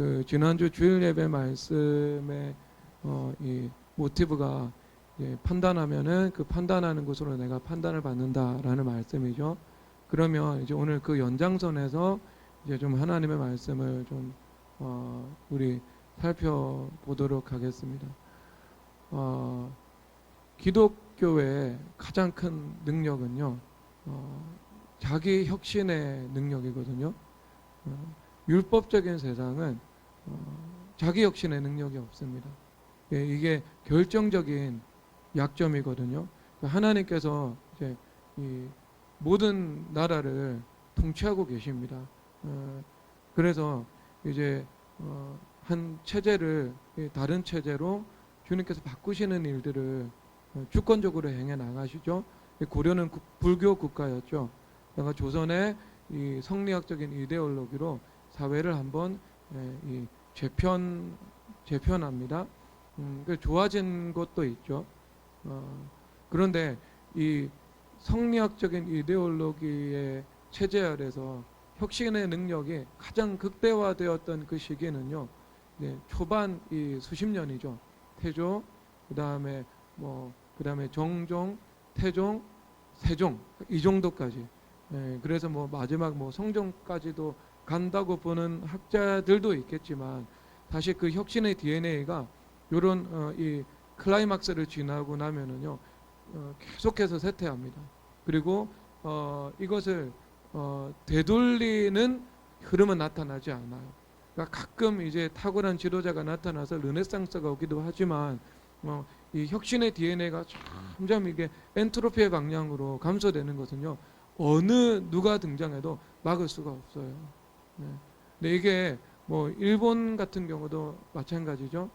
그 지난주 주일 예배 말씀의 이 모티브가 판단하면은 그 판단하는 것으로 내가 판단을 받는다라는 말씀이죠. 그러면 이제 오늘 그 연장선에서 이제 좀 하나님의 말씀을 좀 우리 살펴보도록 하겠습니다. 기독교의 가장 큰 능력은요, 자기 혁신의 능력이거든요. 율법적인 세상은 자기 혁신의 능력이 없습니다. 이게 결정적인 약점이거든요. 하나님께서 이제 이 모든 나라를 통치하고 계십니다. 그래서 이제 한 체제를 다른 체제로 주님께서 바꾸시는 일들을 주권적으로 행해 나가시죠. 고려는 불교 국가였죠. 그러니까 조선의 이 성리학적인 이데올로기로 사회를 한번 재편합니다. 좋아진 것도 있죠. 그런데 이 성리학적인 이데올로기의 체제 아래서 혁신의 능력이 가장 극대화되었던 그 시기는요, 초반 이 수십 년이죠. 태조, 그다음에 정종, 태종, 세종 이 정도까지. 그래서 마지막 성종까지도 간다고 보는 학자들도 있겠지만, 사실 그 혁신의 DNA가 이런 이 클라이막스를 지나고 나면은요, 계속해서 쇠퇴합니다. 그리고 이것을 되돌리는 흐름은 나타나지 않아요. 그러니까 가끔 이제 탁월한 지도자가 나타나서 르네상스가 오기도 하지만, 이 혁신의 DNA가 점점 이게 엔트로피의 방향으로 감소되는 것은요, 어느 누가 등장해도 막을 수가 없어요. 근데 이게 일본 같은 경우도 마찬가지죠.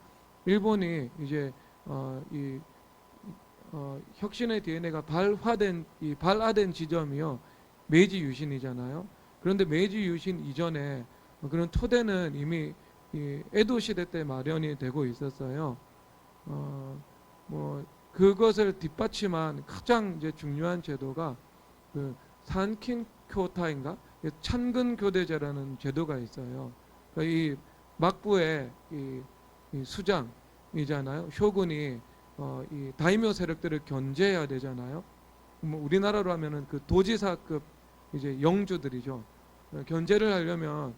일본이 이제 혁신의 DNA가 발화된 지점이요, 메이지 유신이잖아요. 그런데 메이지 유신 이전에 그런 토대는 이미 이 에도 시대 때 마련이 되고 있었어요. 그것을 뒷받침한 가장 이제 중요한 제도가 그 산킨교타인가 찬근 교대제라는 제도가 있어요. 그러니까 이 막부의 이 수장이잖아요. 쇼군이 이 다이묘 세력들을 견제해야 되잖아요. 우리나라로 하면은 그 도지사급 이제 영주들이죠. 견제를 하려면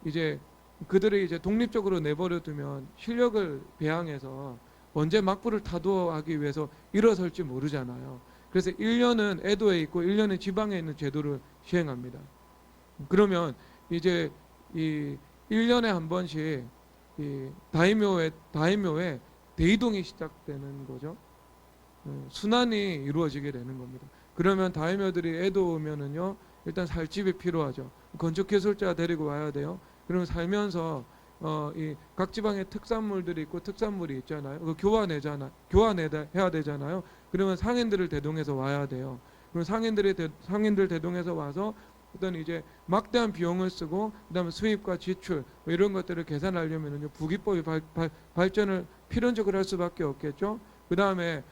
이제 그들을 이제 독립적으로 내버려 두면 실력을 배양해서 언제 막부를 타도하기 위해서 일어설지 모르잖아요. 그래서 1년은 에도에 있고 1년은 지방에 있는 제도를 시행합니다. 그러면 이제 이 1년에 한 번씩 이 다이묘의 대이동이 시작되는 거죠. 순환이 이루어지게 되는 겁니다. 그러면 다이묘들이 에도 오면은요, 일단 살 집이 필요하죠. 건축 기술자 데리고 와야 돼요. 그러면 살면서 이 각 지방에 특산물들이 있고 특산물이 있잖아요. 그 교환해야 되잖아요. 그러면 상인들을 대동해서 와야 돼요. 그럼 상인들 대동해서 와서 어떤 이제 막대한 비용을 쓰고, 그다음에 수입과 지출 이런 것들을 계산하려면은요, 부기법이 발전을 필연적으로 할 수밖에 없겠죠. 그다음에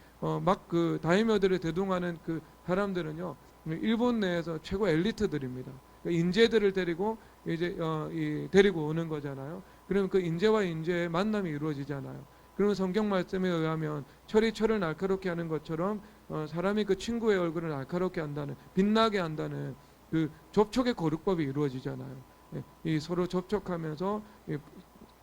막 그 다이묘들을 대동하는 그 사람들은요, 일본 내에서 최고 엘리트들입니다. 그러니까 인재들을 데리고 이제 데리고 오는 거잖아요. 그러면 그 인재와 인재의 만남이 이루어지잖아요. 그러면 성경 말씀에 의하면 철이 철을 날카롭게 하는 것처럼 사람이 그 친구의 얼굴을 날카롭게 한다는, 빛나게 한다는 그 접촉의 거룩법이 이루어지잖아요. 이 서로 접촉하면서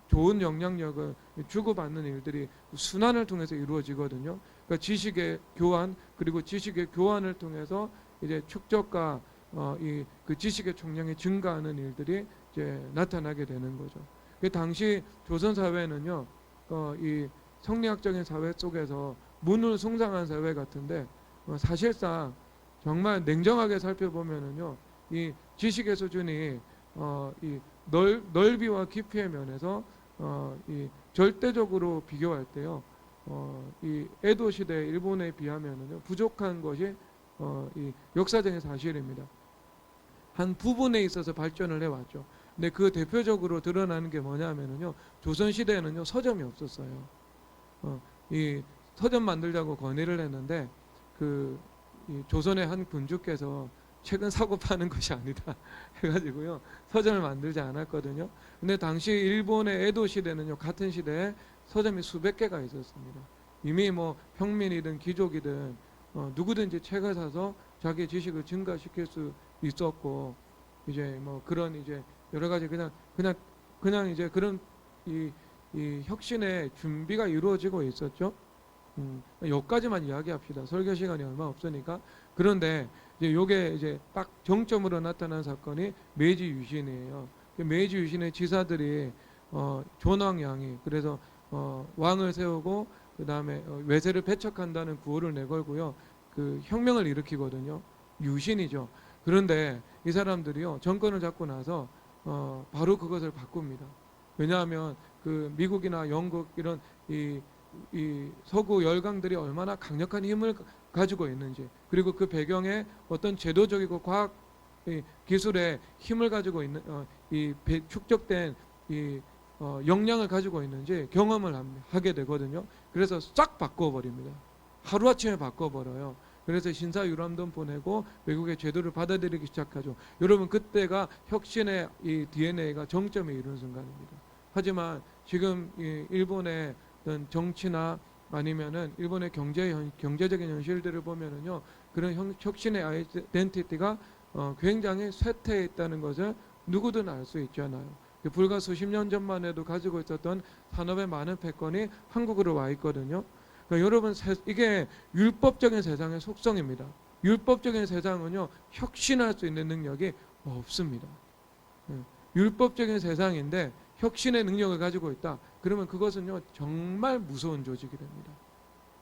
좋은 영향력을 주고받는 일들이 순환을 통해서 이루어지거든요. 그러니까 지식의 교환, 그리고 지식의 교환을 통해서 이제 축적과 그 지식의 총량이 증가하는 일들이 이제 나타나게 되는 거죠. 그 당시 조선 사회는요, 이 성리학적인 사회 속에서 문을 숭상한 사회 같은데, 사실상 정말 냉정하게 살펴보면은요, 이 지식의 수준이 이 넓이와 깊이의 면에서 이 절대적으로 비교할 때요, 이 에도 시대 일본에 비하면은요, 부족한 것이 이 역사적인 사실입니다. 한 부분에 있어서 발전을 해왔죠. 근데 그 대표적으로 드러나는 게 뭐냐면은요, 조선 시대에는요, 서점이 없었어요. 이 서점 만들자고 건의를 했는데 이 조선의 한 군주께서 책은 사고 파는 것이 아니다 해가지고요 서점을 만들지 않았거든요. 근데 당시 일본의 에도 시대는요 같은 시대에 서점이 수백 개가 있었습니다. 이미 뭐 평민이든 귀족이든 누구든지 책을 사서 자기의 지식을 증가시킬 수 있었고 이제 뭐 그런 이제 여러 가지 그냥 이제 그런 이 혁신의 준비가 이루어지고 있었죠. 여기까지만 이야기합시다. 설교 시간이 얼마 없으니까. 그런데 이제 요게 이제 딱 정점으로 나타난 사건이 메이지 유신이에요. 메이지 유신의 지사들이 존왕양이 그래서 왕을 세우고 그 다음에 외세를 배척한다는 구호를 내걸고요. 그 혁명을 일으키거든요. 유신이죠. 그런데 이 사람들이요 정권을 잡고 나서 바로 그것을 바꿉니다. 왜냐하면 그 미국이나 영국 이런 이 서구 열강들이 얼마나 강력한 힘을 가지고 있는지 그리고 그 배경에 어떤 제도적이고 과학 기술의 힘을 가지고 있는 축적된 역량을 가지고 있는지 경험을 하게 되거든요. 그래서 싹 바꿔버립니다. 하루아침에 바꿔버려요. 그래서 신사유람돈 보내고 외국의 제도를 받아들이기 시작하죠. 여러분 그때가 혁신의 이 DNA가 정점에 이르는 순간입니다. 하지만 지금 이 일본의 어떤 정치나 아니면은 일본의 경제적인 현실들을 보면은요 그런 혁신의 아이덴티티가 굉장히 쇠퇴해 있다는 것을 누구든 알 수 있잖아요. 불과 수십 년 전만 해도 가지고 있었던 산업의 많은 패권이 한국으로 와 있거든요. 그러니까 여러분 이게 율법적인 세상의 속성입니다. 율법적인 세상은요 혁신할 수 있는 능력이 없습니다. 율법적인 세상인데 혁신의 능력을 가지고 있다. 그러면 그것은요 정말 무서운 조직이 됩니다.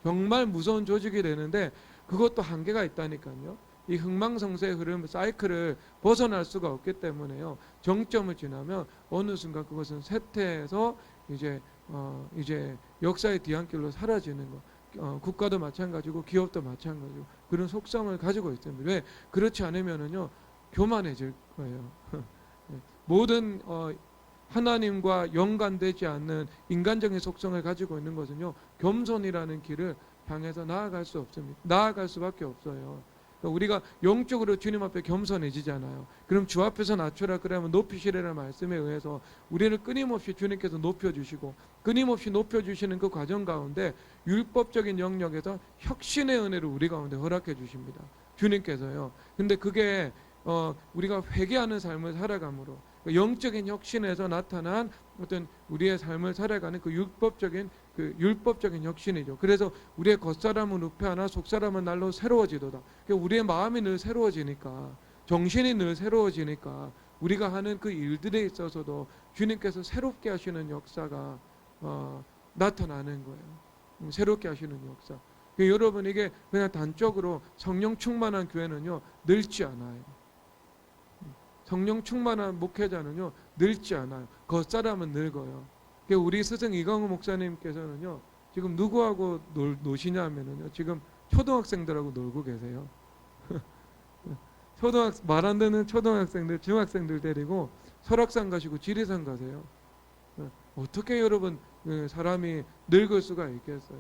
정말 무서운 조직이 되는데 그것도 한계가 있다니까요. 이 흥망성쇠의 흐름 사이클을 벗어날 수가 없기 때문에요. 정점을 지나면 어느 순간 그것은 쇠퇴해서 이제 역사의 뒤안길로 사라지는 거. 국가도 마찬가지고 기업도 마찬가지고 그런 속성을 가지고 있습니다. 왜 그렇지 않으면은요 교만해질 거예요. 모든 하나님과 연관되지 않는 인간적인 속성을 가지고 있는 것은요 겸손이라는 길을 향해서 나아갈 수 없습니다. 나아갈 수밖에 없어요. 그러니까 우리가 영적으로 주님 앞에 겸손해지잖아요. 그럼 주 앞에서 낮추라 그러면 높이시라는 말씀에 의해서 우리를 끊임없이 주님께서 높여주시고 끊임없이 높여주시는 그 과정 가운데 율법적인 영역에서 혁신의 은혜를 우리 가운데 허락해 주십니다. 주님께서요. 근데 그게 우리가 회개하는 삶을 살아감으로 영적인 혁신에서 나타난 어떤 우리의 삶을 살아가는 그 율법적인 혁신이죠. 그래서 우리의 겉사람은 우패하나 속사람은 날로 새로워지도다. 그러니까 우리의 마음이 늘 새로워지니까 정신이 늘 새로워지니까 우리가 하는 그 일들에 있어서도 주님께서 새롭게 하시는 역사가 나타나는 거예요. 새롭게 하시는 역사. 그러니까 여러분 이게 그냥 단적으로 성령 충만한 교회는요 늙지 않아요. 성령 충만한 목회자는요 늙지 않아요. 겉사람은 늙어요. 우리 스승 이강우 목사님께서는요 지금 누구하고 노시냐면은요 지금 초등학생들하고 놀고 계세요. 말 안 듣는 초등학생들, 중학생들 데리고 설악산 가시고 지리산 가세요. 어떻게 여러분 사람이 늙을 수가 있겠어요?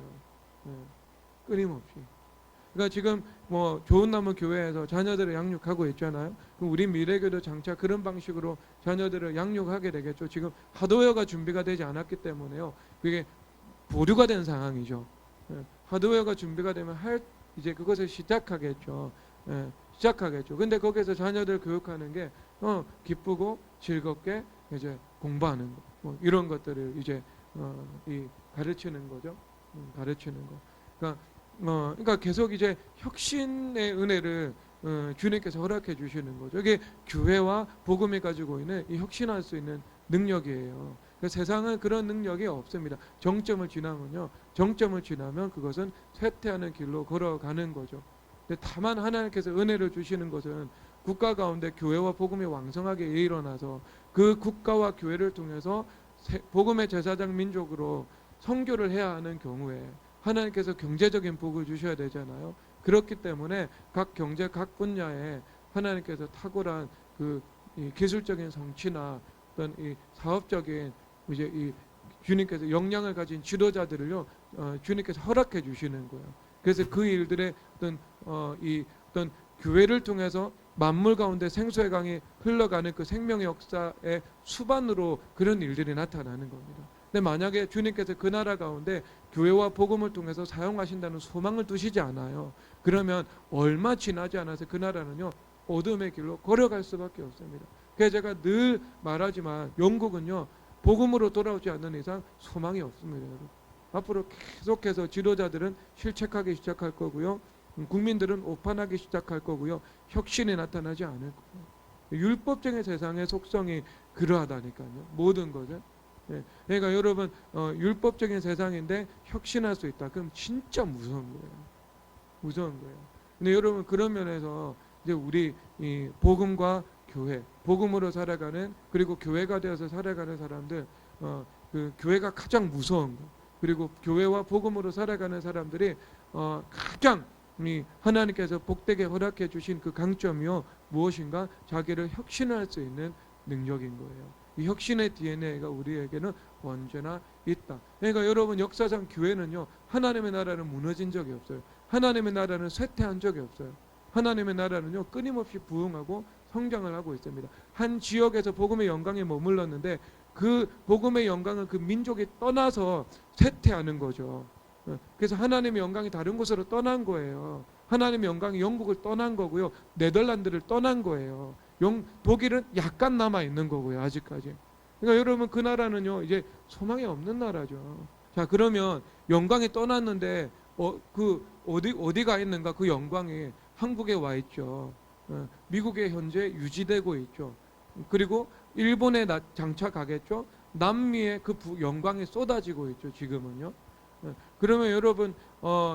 끊임없이. 그러니까 지금 뭐 좋은 나무 교회에서 자녀들을 양육하고 있잖아요. 그럼 우리 미래교도 장차 그런 방식으로 자녀들을 양육하게 되겠죠. 지금 하드웨어가 준비가 되지 않았기 때문에요. 그게 보류가 된 상황이죠. 하드웨어가 준비가 되면 이제 그것을 시작하겠죠. 시작하겠죠. 근데 거기서 자녀들 교육하는 게 기쁘고 즐겁게 이제 공부하는 거, 뭐 이런 것들을 이제 가르치는 거죠. 가르치는 거. 그러니까 계속 이제 혁신의 은혜를 주님께서 허락해 주시는 거죠. 이게 교회와 복음이 가지고 있는 이 혁신할 수 있는 능력이에요. 그러니까 세상은 그런 능력이 없습니다. 정점을 지나면 그것은 쇠퇴하는 길로 걸어가는 거죠. 근데 다만 하나님께서 은혜를 주시는 것은 국가 가운데 교회와 복음이 왕성하게 일어나서 그 국가와 교회를 통해서 복음의 제사장 민족으로 선교를 해야 하는 경우에 하나님께서 경제적인 복을 주셔야 되잖아요. 그렇기 때문에 각 경제 각 분야에 하나님께서 탁월한 이 기술적인 성취나 어떤 이 사업적인 이제 이 주님께서 역량을 가진 지도자들을요 주님께서 허락해 주시는 거예요. 그래서 그 일들의 어떤 교회를 통해서 만물 가운데 생수의 강이 흘러가는 그 생명의 역사의 수반으로 그런 일들이 나타나는 겁니다. 근데 만약에 주님께서 그 나라 가운데 교회와 복음을 통해서 사용하신다는 소망을 두시지 않아요. 그러면 얼마 지나지 않아서 그 나라는요 어둠의 길로 걸어갈 수밖에 없습니다. 그래서 제가 늘 말하지만 영국은요 복음으로 돌아오지 않는 이상 소망이 없습니다. 여러분. 앞으로 계속해서 지도자들은 실책하기 시작할 거고요. 국민들은 오판하기 시작할 거고요. 혁신이 나타나지 않을 거예요. 율법적인 세상의 속성이 그러하다니까요. 모든 것은. 그러니까 여러분 율법적인 세상인데 혁신할 수 있다. 그럼 진짜 무서운 거예요. 무서운 거예요. 근데 여러분 그런 면에서 이제 우리 이 복음과 교회, 복음으로 살아가는 그리고 교회가 되어서 살아가는 사람들, 그 교회가 가장 무서운 거. 그리고 교회와 복음으로 살아가는 사람들이 가장 하나님께서 복되게 허락해 주신 그 강점이요 무엇인가 자기를 혁신할 수 있는 능력인 거예요. 이 혁신의 DNA가 우리에게는 언제나 있다. 그러니까 여러분 역사상 교회는요 하나님의 나라는 무너진 적이 없어요. 하나님의 나라는 쇠퇴한 적이 없어요. 하나님의 나라는요 끊임없이 부흥하고 성장을 하고 있습니다. 한 지역에서 복음의 영광에 머물렀는데 그 복음의 영광은 그 민족이 떠나서 쇠퇴하는 거죠. 그래서 하나님의 영광이 다른 곳으로 떠난 거예요. 하나님의 영광이 영국을 떠난 거고요. 네덜란드를 떠난 거예요. 독일은 약간 남아 있는 거고요. 아직까지. 그러니까 여러분 그 나라는요 이제 소망이 없는 나라죠. 자 그러면 영광이 떠났는데 그 어디가 있는가? 그 영광이 한국에 와 있죠. 미국에 현재 유지되고 있죠. 그리고 일본에 장착하겠죠. 남미에 그 영광이 쏟아지고 있죠. 지금은요. 그러면 여러분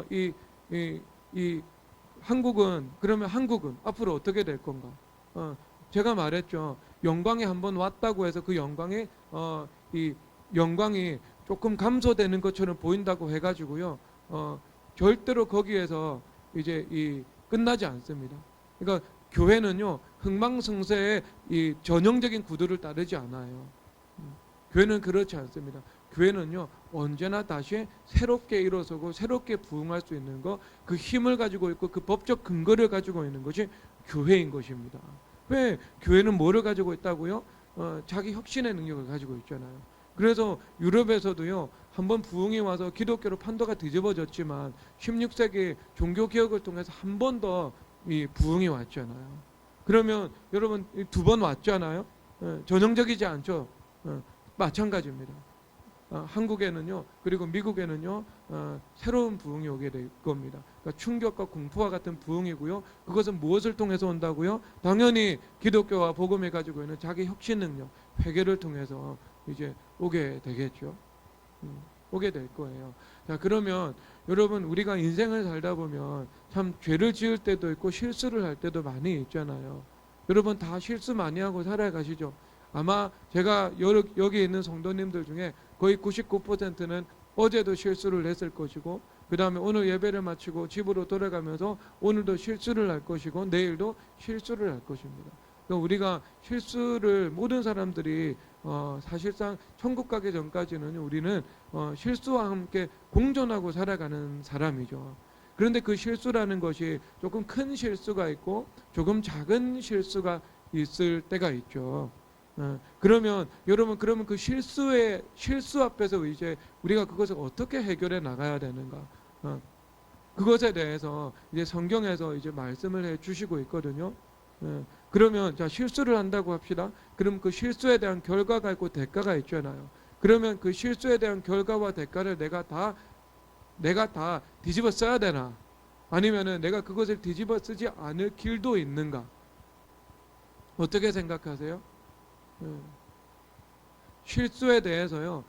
이 한국은 그러면 한국은 앞으로 어떻게 될 건가? 제가 말했죠. 영광이 한번 왔다고 해서 그 영광이 이 영광이 조금 감소되는 것처럼 보인다고 해가지고요. 절대로 거기에서 이제 끝나지 않습니다. 그러니까 교회는요 흥망성쇠의 이 전형적인 구도를 따르지 않아요. 교회는 그렇지 않습니다. 교회는요 언제나 다시 새롭게 일어서고 새롭게 부흥할 수 있는 것, 그 힘을 가지고 있고 그 법적 근거를 가지고 있는 것이 교회인 것입니다. 왜 교회는 뭐를 가지고 있다고요? 자기 혁신의 능력을 가지고 있잖아요. 그래서 유럽에서도요 한번 부흥이 와서 기독교로 판도가 뒤집어졌지만 16세기 종교개혁을 통해서 한 번 더 이 부흥이 왔잖아요. 그러면 여러분 2번 왔잖아요. 전형적이지 않죠. 마찬가지입니다. 한국에는요 그리고 미국에는요 새로운 부흥이 오게 될 겁니다. 그러니까 충격과 공포와 같은 부흥이고요. 그것은 무엇을 통해서 온다고요? 당연히 기독교와 복음이 가지고 있는 자기 혁신 능력, 회개를 통해서 이제 오게 되겠죠. 오게 될 거예요. 자 그러면 여러분 우리가 인생을 살다 보면 참 죄를 지을 때도 있고 실수를 할 때도 많이 있잖아요. 여러분 다 실수 많이 하고 살아가시죠. 아마 제가 여기 있는 성도님들 중에 거의 99%는 어제도 실수를 했을 것이고 그 다음에 오늘 예배를 마치고 집으로 돌아가면서 오늘도 실수를 할 것이고 내일도 실수를 할 것입니다. 그러니까 우리가 실수를 모든 사람들이 사실상 천국 가기 전까지는 우리는 실수와 함께 공존하고 살아가는 사람이죠. 그런데 그 실수라는 것이 조금 큰 실수가 있고 조금 작은 실수가 있을 때가 있죠. 그러면 여러분 그 실수 앞에서 이제 우리가 그것을 어떻게 해결해 나가야 되는가? 그것에 대해서 이제 성경에서 이제 말씀을 해 주시고 있거든요. 그러면 자 실수를 한다고 합시다. 그럼 그 실수에 대한 결과가 있고 대가가 있잖아요. 그러면 그 실수에 대한 결과와 대가를 내가 다 뒤집어 써야 되나? 아니면은 내가 그것을 뒤집어 쓰지 않을 길도 있는가? 어떻게 생각하세요? 실수에 대해서요.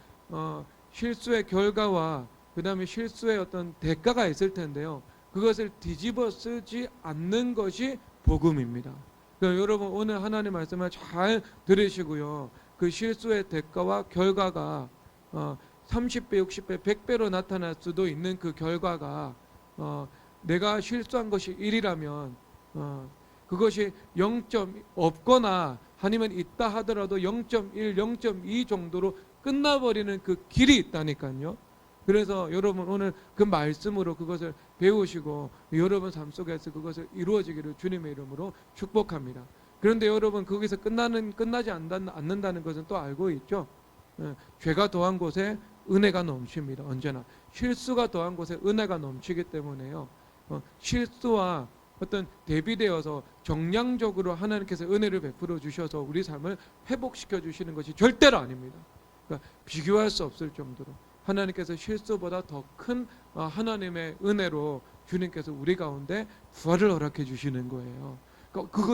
실수의 결과와 그 다음에 실수의 어떤 대가가 있을 텐데요. 그것을 뒤집어 쓰지 않는 것이 복음입니다. 그러니까 여러분 오늘 하나님 말씀을 잘 들으시고요. 그 실수의 대가와 결과가 30배, 60배, 100배로 나타날 수도 있는 그 결과가 내가 실수한 것이 1이라면 그것이 0점 없거나 아니면 있다 하더라도 0.1, 0.2 정도로 끝나버리는 그 길이 있다니까요. 그래서 여러분 오늘 그 말씀으로 그것을 배우시고 여러분 삶 속에서 그것을 이루어지기를 주님의 이름으로 축복합니다. 그런데 여러분 거기서 끝나지 않는다는 것은 또 알고 있죠. 죄가 더한 곳에 은혜가 넘칩니다. 언제나 실수가 더한 곳에 은혜가 넘치기 때문에요. 실수와 어떤 대비되어서 정량적으로 하나님께서 은혜를 베풀어 주셔서 우리 삶을 회복시켜 주시는 것이 절대로 아닙니다. 그러니까 비교할 수 없을 정도로 하나님께서 실수보다 더 큰 하나님의 은혜로 주님께서 우리 가운데 부활을 허락해 주시는 거예요.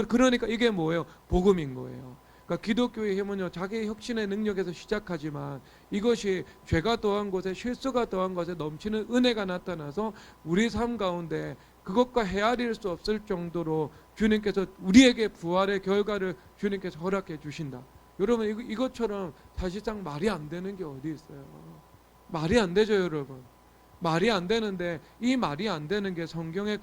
그러니까 이게 뭐예요? 복음인 거예요. 그러니까 기독교의 힘은요, 자기 혁신의 능력에서 시작하지만 이것이 죄가 더한 곳에 실수가 더한 것에 넘치는 은혜가 나타나서 우리 삶 가운데 그것과 헤아릴 수 없을 정도로 주님께서 우리에게 부활의 결과를 주님께서 허락해 주신다. 여러분 이것처럼 사실상 말이 안 되는 게 어디 있어요? 말이 안 되죠, 여러분. 말이 안 되는데 이 말이 안 되는 게 성경에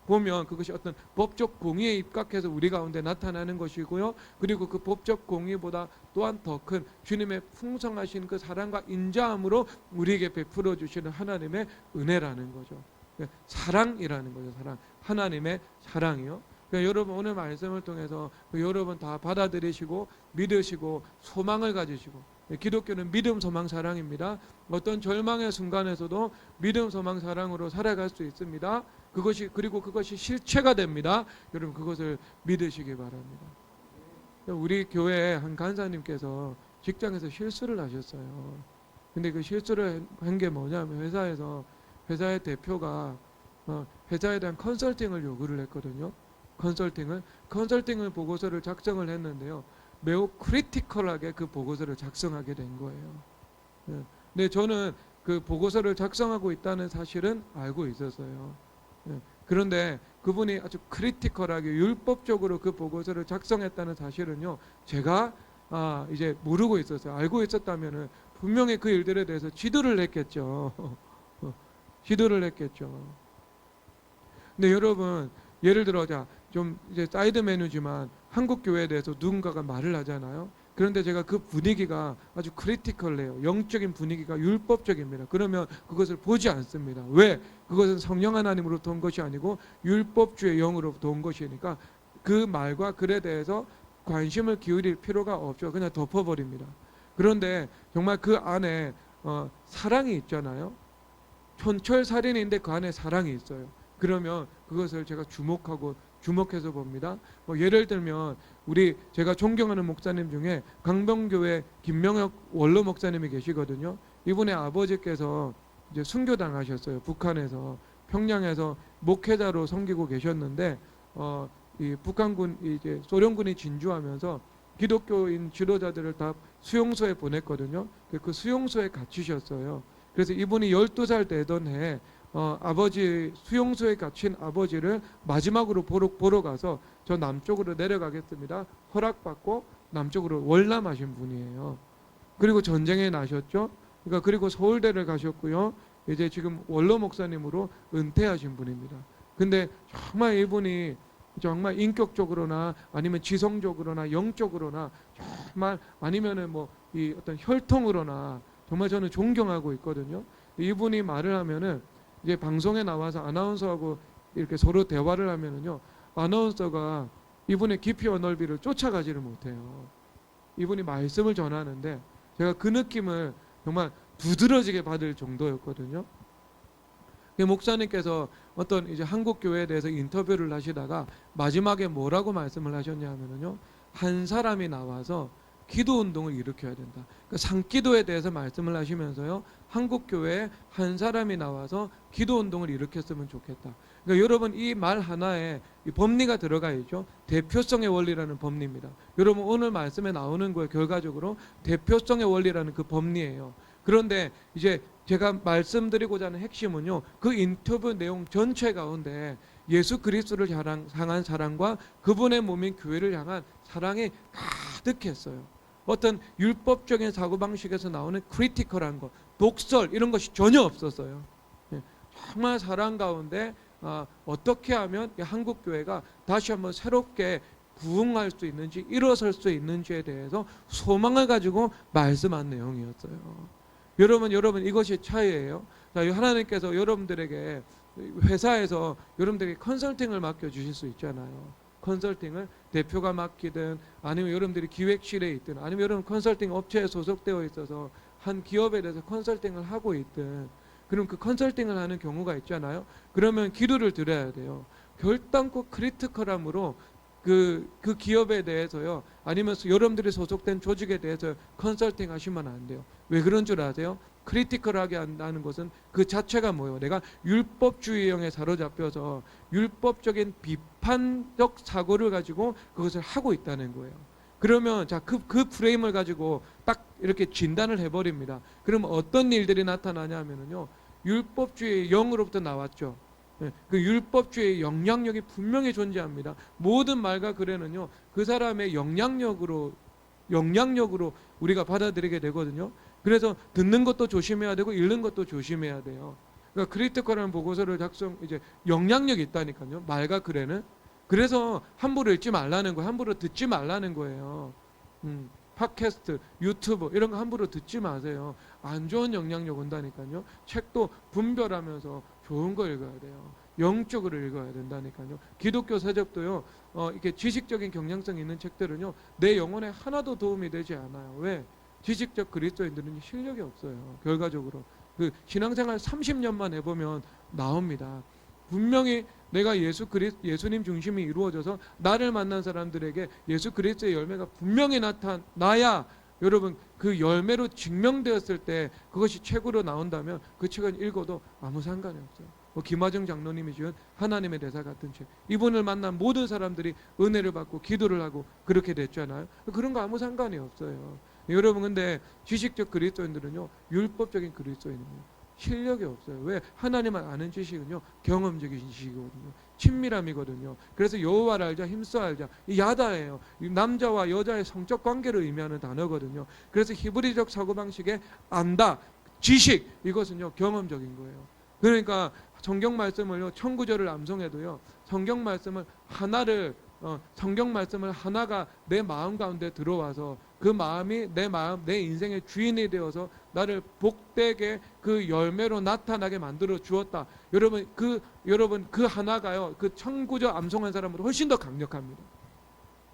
보면 그것이 어떤 법적 공의에 입각해서 우리 가운데 나타나는 것이고요. 그리고 그 법적 공의보다 또한 더 큰 주님의 풍성하신 그 사랑과 인자함으로 우리에게 베풀어 주시는 하나님의 은혜라는 거죠. 사랑이라는 거죠. 사랑. 하나님의 사랑이요. 그러니까 여러분 오늘 말씀을 통해서 여러분 다 받아들이시고 믿으시고 소망을 가지시고, 기독교는 믿음, 소망, 사랑입니다. 어떤 절망의 순간에서도 믿음, 소망, 사랑으로 살아갈 수 있습니다. 그것이 실체가 됩니다. 여러분 그것을 믿으시기 바랍니다. 우리 교회 한 간사님께서 직장에서 실수를 하셨어요. 근데 그 실수를 한 게 뭐냐면 회사의 대표가 회사에 대한 컨설팅을 요구를 했거든요. 컨설팅을 보고서를 작성을 했는데요. 매우 크리티컬하게 그 보고서를 작성하게 된 거예요. 근데 저는 그 보고서를 작성하고 있다는 사실은 알고 있었어요. 그런데 그분이 아주 크리티컬하게 율법적으로 그 보고서를 작성했다는 사실은요, 제가 이제 모르고 있었어요. 알고 있었다면은 분명히 그 일들에 대해서 지도를 했겠죠. 지도를 했겠죠. 근데 여러분 예를 들어 좀 이제 사이드 메뉴지만 한국 교회에 대해서 누군가가 말을 하잖아요. 그런데 제가 그 분위기가 아주 크리티컬해요. 영적인 분위기가 율법적입니다. 그러면 그것을 보지 않습니다. 왜? 그것은 성령 하나님으로부터 온 것이 아니고 율법주의 영으로부터 온 것이니까 그 말과 글에 대해서 관심을 기울일 필요가 없죠. 그냥 덮어버립니다. 그런데 정말 그 안에 사랑이 있잖아요. 촌철살인인데 그 안에 사랑이 있어요. 그러면 그것을 제가 주목해서 봅니다. 예를 들면 제가 존경하는 목사님 중에 강동교회 김명혁 원로 목사님이 계시거든요. 이분의 아버지께서 이제 순교당하셨어요. 북한에서 평양에서 목회자로 섬기고 계셨는데 이 북한군 이제 소련군이 진주하면서 기독교인 지도자들을 다 수용소에 보냈거든요. 그 수용소에 갇히셨어요. 그래서 이분이 12살 되던 해에 아버지 수용소에 갇힌 아버지를 마지막으로 보러 가서 저 남쪽으로 내려가겠습니다. 허락받고 남쪽으로 월남하신 분이에요. 그리고 전쟁에 나셨죠. 그러니까 그리고 서울대를 가셨고요. 이제 지금 원로 목사님으로 은퇴하신 분입니다. 근데 정말 이분이 정말 인격적으로나 아니면 지성적으로나 영적으로나 정말 아니면은 이 어떤 혈통으로나 정말 저는 존경하고 있거든요. 이분이 말을 하면은 이제 방송에 나와서 아나운서하고 이렇게 서로 대화를 하면은요, 아나운서가 이분의 깊이와 넓이를 쫓아가지를 못해요. 이분이 말씀을 전하는데 제가 그 느낌을 정말 두드러지게 받을 정도였거든요. 목사님께서 어떤 이제 한국 교회에 대해서 인터뷰를 하시다가 마지막에 뭐라고 말씀을 하셨냐면요, 한 사람이 나와서 기도 운동을 일으켜야 된다. 그러니까 상기도에 대해서 말씀을 하시면서요, 한국 교회에 한 사람이 나와서 기도 운동을 일으켰으면 좋겠다. 그러니까 여러분 이 말 하나에 이 법리가 들어가 있죠. 대표성의 원리라는 법리입니다. 여러분 오늘 말씀에 나오는 거에 결과적으로 대표성의 원리라는 그 법리예요. 그런데 이제 제가 말씀드리고자 하는 핵심은요, 그 인터뷰 내용 전체 가운데 예수 그리스도를 향한 사랑과 그분의 몸인 교회를 향한 사랑이 가득했어요. 어떤 율법적인 사고방식에서 나오는 크리티컬한 것, 독설 이런 것이 전혀 없었어요. 정말 사랑 가운데 어떻게 하면 한국 교회가 다시 한번 새롭게 부흥할 수 있는지 일어설 수 있는지에 대해서 소망을 가지고 말씀한 내용이었어요. 여러분 이것이 차이예요. 자, 하나님께서 여러분들에게 회사에서 여러분들에게 컨설팅을 맡겨주실 수 있잖아요. 컨설팅을 대표가 맡기든 아니면 여러분들이 기획실에 있든 아니면 여러분 컨설팅 업체에 소속되어 있어서 한 기업에 대해서 컨설팅을 하고 있든, 그럼 그 컨설팅을 하는 경우가 있잖아요. 그러면 기도를 드려야 돼요. 결단코 크리티컬함으로 그 기업에 대해서요, 아니면 여러분들이 소속된 조직에 대해서 컨설팅 하시면 안 돼요. 왜 그런 줄 아세요? 크리티컬하게 한다는 것은 그 자체가 뭐예요? 내가 율법주의형에 사로잡혀서 율법적인 비판적 사고를 가지고 그것을 하고 있다는 거예요. 그러면 자, 그 프레임을 가지고 딱 이렇게 진단을 해버립니다. 그러면 어떤 일들이 나타나냐면요, 율법주의의 영으로부터 나왔죠. 그 율법주의의 영향력이 분명히 존재합니다. 모든 말과 글에는요, 그 사람의 영향력으로 우리가 받아들이게 되거든요. 그래서 듣는 것도 조심해야 되고 읽는 것도 조심해야 돼요. 그러니까 크리티컬한 보고서를 이제 영향력이 있다니까요, 말과 글에는. 그래서 함부로 읽지 말라는 거예요. 함부로 듣지 말라는 거예요. 팟캐스트, 유튜브 이런 거 함부로 듣지 마세요. 안 좋은 영향력 온다니까요. 책도 분별하면서 좋은 거 읽어야 돼요. 영적으로 읽어야 된다니까요. 기독교 서적도요, 이렇게 지식적인 경향성 있는 책들은요, 내 영혼에 하나도 도움이 되지 않아요. 왜? 지식적 그리스도인들은 실력이 없어요. 결과적으로 그 신앙생활 30년만 해보면 나옵니다. 분명히 내가 예수님 중심이 이루어져서 나를 만난 사람들에게 예수 그리스도의 열매가 분명히 나타나야, 여러분 그 열매로 증명되었을 때 그것이 책으로 나온다면 그 책은 읽어도 아무 상관이 없어요. 김화정 장로님이 지은 하나님의 대사 같은 책, 이분을 만난 모든 사람들이 은혜를 받고 기도를 하고 그렇게 됐잖아요. 그런 거 아무 상관이 없어요. 여러분, 근데 지식적 그리스도인들은요, 율법적인 그리스도인입니다. 실력이 없어요. 왜? 하나님을 아는 지식은요, 경험적인 지식이거든요. 친밀함이거든요. 그래서 여호와를 알자, 힘써 알자, 이 야다예요. 이 남자와 여자의 성적 관계를 의미하는 단어거든요. 그래서 히브리적 사고방식의 안다, 지식, 이것은요 경험적인 거예요. 그러니까 성경 말씀을요, 천구절을 암송해도요, 성경 말씀을 하나가 내 마음 가운데 들어와서 그 마음이 내 인생의 주인이 되어서 나를 복되게 그 열매로 나타나게 만들어 주었다. 여러분 그 하나가요, 그 천구절 암송한 사람보다 훨씬 더 강력합니다.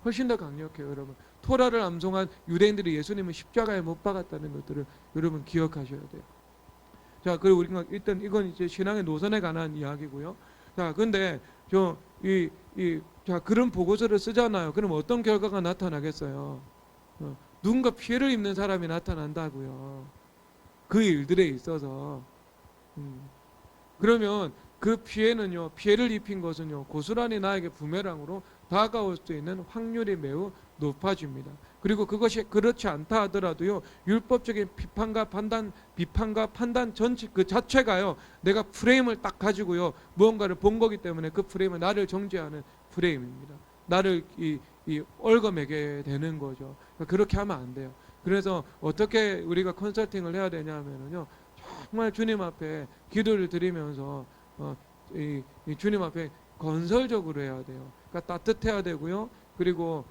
훨씬 더 강력해요. 여러분, 토라를 암송한 유대인들이 예수님을 십자가에 못 박았다는 것들을 여러분 기억하셔야 돼요. 자, 그리고 우리가 일단 이건 이제 신앙의 노선에 관한 이야기고요. 자, 근데 자, 그런 보고서를 쓰잖아요. 그럼 어떤 결과가 나타나겠어요? 누군가 피해를 입는 사람이 나타난다고요. 그 일들에 있어서. 그러면 그 피해를 입힌 것은요, 고스란히 나에게 부메랑으로 다가올 수 있는 확률이 매우 높아집니다. 그리고 그것이 그렇지 않다 하더라도요, 율법적인 비판과 판단 전체 그 자체가요, 내가 프레임을 딱 가지고요, 무언가를 본 거기 때문에 그 프레임은 나를 정죄하는 프레임입니다. 나를 얽어매게 되는 거죠. 그렇게 하면 안 돼요. 그래서 어떻게 우리가 컨설팅을 해야 되냐면요, 정말 주님 앞에 기도를 드리면서 주님 앞에 건설적으로 해야 돼요. 그러니까 따뜻해야 되고요. 그리고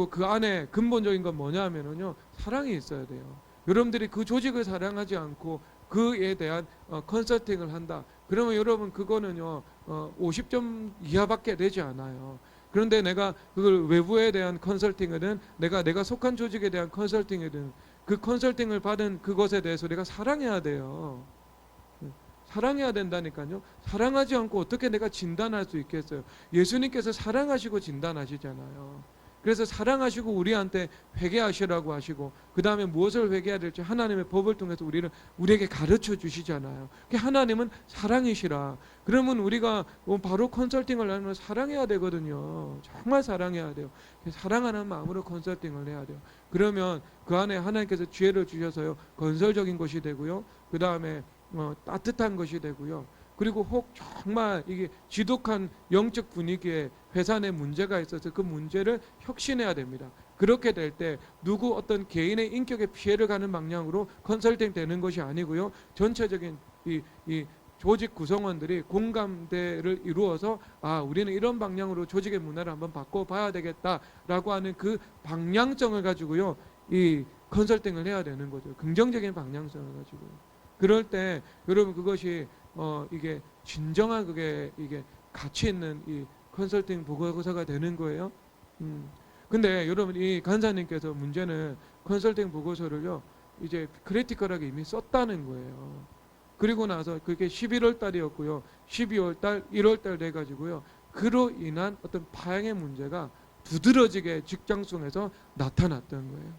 그 안에 근본적인 건 뭐냐면요, 사랑이 있어야 돼요. 여러분들이 그 조직을 사랑하지 않고 그에 대한 컨설팅을 한다. 그러면 여러분 그거는요 50점 이하밖에 되지 않아요. 그런데 내가 그걸 외부에 대한 컨설팅이든 내가 속한 조직에 대한 컨설팅이든 그 컨설팅을 받은 그것에 대해서 내가 사랑해야 돼요. 사랑해야 된다니까요. 사랑하지 않고 어떻게 내가 진단할 수 있겠어요? 예수님께서 사랑하시고 진단하시잖아요. 그래서 사랑하시고 우리한테 회개하시라고 하시고, 그 다음에 무엇을 회개해야 될지 하나님의 법을 통해서 우리에게 가르쳐 주시잖아요. 하나님은 사랑이시라. 그러면 우리가 바로 컨설팅을 하면 사랑해야 되거든요. 정말 사랑해야 돼요. 사랑하는 마음으로 컨설팅을 해야 돼요. 그러면 그 안에 하나님께서 지혜를 주셔서요, 건설적인 것이 되고요, 그 다음에 따뜻한 것이 되고요, 그리고 혹 정말 이게 지독한 영적 분위기에 회사 내 문제가 있어서 그 문제를 혁신해야 됩니다. 그렇게 될 때 어떤 개인의 인격에 피해를 가는 방향으로 컨설팅 되는 것이 아니고요, 전체적인 이 조직 구성원들이 공감대를 이루어서 우리는 이런 방향으로 조직의 문화를 한번 바꿔봐야 되겠다라고 하는 그 방향성을 가지고요, 이 컨설팅을 해야 되는 거죠. 긍정적인 방향성을 가지고. 그럴 때 여러분 그것이 이게 진정한 이게 가치 있는 이 컨설팅 보고서가 되는 거예요. 근데 여러분 이 간사님께서 문제는 컨설팅 보고서를요 이제 크리티컬하게 이미 썼다는 거예요. 그리고 나서 그게 11월 달이었고요. 12월 달, 1월 달 돼가지고요. 그로 인한 어떤 파행의 문제가 두드러지게 직장 속에서 나타났던 거예요.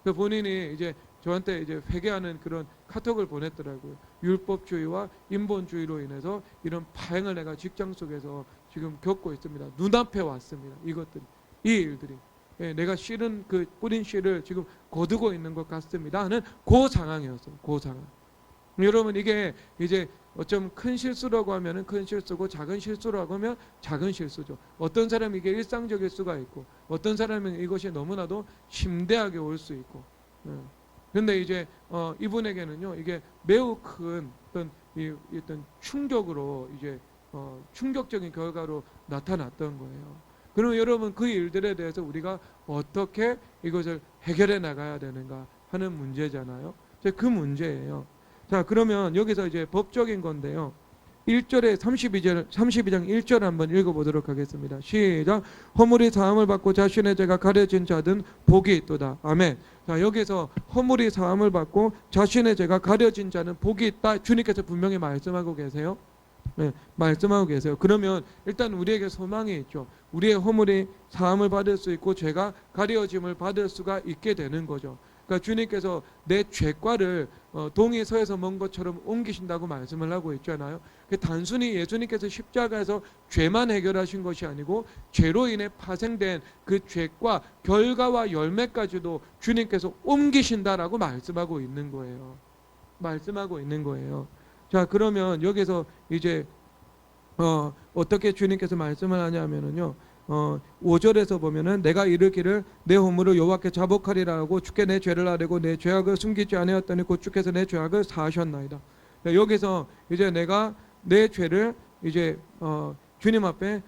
그 본인이 이제 저한테 이제 회개하는 그런 카톡을 보냈더라고요. 율법주의와 인본주의로 인해서 이런 파행을 내가 직장 속에서 지금 겪고 있습니다. 눈앞에 왔습니다. 이것들이, 이 일들이. 예, 내가 씨는 그 뿌린 씨를 지금 거두고 있는 것 같습니다 하는 그 상황이었어요. 그 상황. 여러분 이게 이제 어쩜 큰 실수라고 하면은 큰 실수고 작은 실수라고 하면 작은 실수죠. 어떤 사람은 이게 일상적일 수가 있고 어떤 사람은 이것이 너무나도 심대하게 올 수 있고. 그런데 이제 이분에게는요 이게 매우 큰 어떤 충격으로 이제 충격적인 결과로 나타났던 거예요. 그럼 여러분 그 일들에 대해서 우리가 어떻게 이것을 해결해 나가야 되는가 하는 문제잖아요. 그 문제예요. 자, 그러면 여기서 이제 법적인 건데요. 1절에 32장 1절 한번 읽어보도록 하겠습니다. 시작. 허물이 사함을 받고 자신의 죄가 가려진 자든 복이 있도다. 아멘. 자, 여기서 허물이 사함을 받고 자신의 죄가 가려진 자는 복이 있다. 주님께서 분명히 말씀하고 계세요. 네, 말씀하고 계세요. 그러면 일단 우리에게 소망이 있죠. 우리의 허물이 사함을 받을 수 있고 죄가 가려짐을 받을 수가 있게 되는 거죠. 그러니까 주님께서 내 죄과를 동이 서에서 먼 것처럼 옮기신다고 말씀을 하고 있잖아요. 단순히 예수님께서 십자가에서 죄만 해결하신 것이 아니고 죄로 인해 파생된 그 죄과 결과와 열매까지도 주님께서 옮기신다라고 말씀하고 있는 거예요. 말씀하고 있는 거예요. 자, 그러면 여기서 이제 어떻게 주님께서 말씀을 하냐면은요. 5절에서 보면은 내가 이르기를 내 허물을 여호와께 자복하리라고 주께 내 죄를 아뢰고 내 죄악을 숨기지 아니하였더니 곧 주께서 내 죄악을 사하셨나이다. 여기서 이제 내가 내 죄를 이제 주님 앞에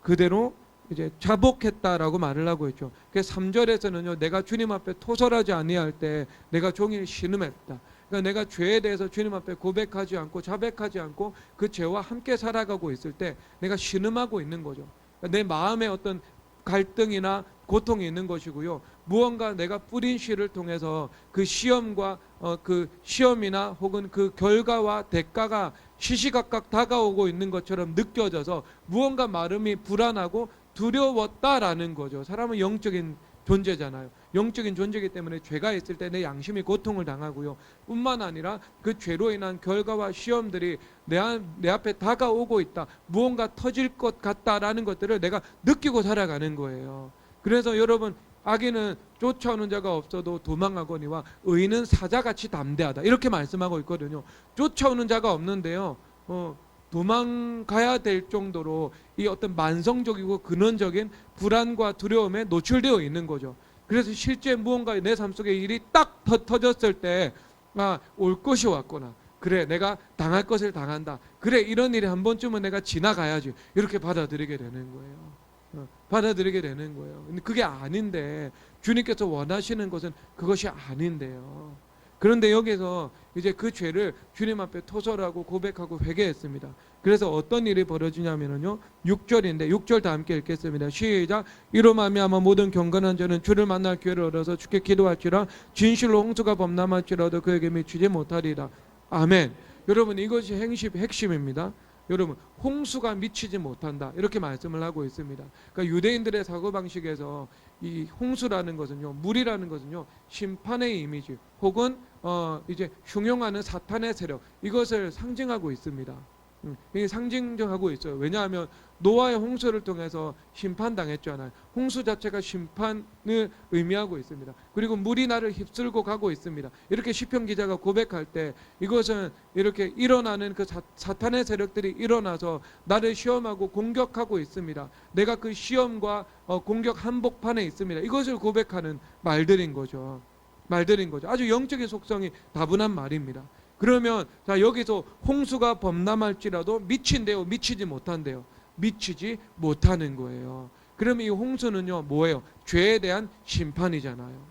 그대로 이제 자복했다라고 말을 하고 있죠. 그래서 3절에서는요. 내가 주님 앞에 토설하지 아니할 때 내가 종일 신음했다. 그러니까 내가 죄에 대해서 주님 앞에 고백하지 않고 자백하지 않고 그 죄와 함께 살아가고 있을 때 내가 신음하고 있는 거죠. 내 마음에 어떤 갈등이나 고통이 있는 것이고요. 무언가 내가 뿌린 씨를 통해서 그 시험과 그 시험이나 혹은 그 결과와 대가가 시시각각 다가오고 있는 것처럼 느껴져서 무언가 마음이 불안하고 두려웠다라는 거죠. 사람은 영적인 존재잖아요. 영적인 존재이기 때문에 죄가 있을 때 내 양심이 고통을 당하고요. 뿐만 아니라 그 죄로 인한 결과와 시험들이 내 앞에 다가오고 있다. 무언가 터질 것 같다라는 것들을 내가 느끼고 살아가는 거예요. 그래서 여러분 악인은 쫓아오는 자가 없어도 도망하거니와 의인은 사자같이 담대하다. 이렇게 말씀하고 있거든요. 쫓아오는 자가 없는데요. 도망가야 될 정도로 이 어떤 만성적이고 근원적인 불안과 두려움에 노출되어 있는 거죠. 그래서 실제 무언가 내 삶 속에 일이 딱 터졌을 때 올 것이 왔구나. 그래, 내가 당할 것을 당한다. 그래, 이런 일이 한 번쯤은 내가 지나가야지. 이렇게 받아들이게 되는 거예요. 받아들이게 되는 거예요. 근데 그게 아닌데 주님께서 원하시는 것은 그것이 아닌데요. 그런데 여기서 이제 그 죄를 주님 앞에 토설하고 고백하고 회개했습니다. 그래서 어떤 일이 벌어지냐면요. 6절인데 6절 다 함께 읽겠습니다. 시작. 이로 말미암아 모든 경건한 자는 주를 만날 기회를 얻어서 주께 기도할지라 진실로 홍수가 범람할지라도 그에게 미치지 못하리라. 아멘. 여러분 이것이 핵심입니다. 여러분 홍수가 미치지 못한다 이렇게 말씀을 하고 있습니다. 그러니까 유대인들의 사고방식에서 이 홍수라는 것은요, 물이라는 것은요 심판의 이미지 혹은 이제 흉용하는 사탄의 세력 이것을 상징하고 있습니다. 이게 상징하고 있어요. 왜냐하면 노아의 홍수를 통해서 심판당했잖아요. 홍수 자체가 심판을 의미하고 있습니다. 그리고 물이 나를 휩쓸고 가고 있습니다. 이렇게 시편 기자가 고백할 때 이것은 이렇게 일어나는 그 사탄의 세력들이 일어나서 나를 시험하고 공격하고 있습니다. 내가 그 시험과 공격 한복판에 있습니다. 이것을 고백하는 말들인 거죠. 아주 영적인 속성이 다분한 말입니다. 그러면 자 여기서 홍수가 범람할지라도 미친대요, 미치지 못한대요. 미치지 못하는 거예요. 그러면 이 홍수는요 뭐예요? 죄에 대한 심판이잖아요.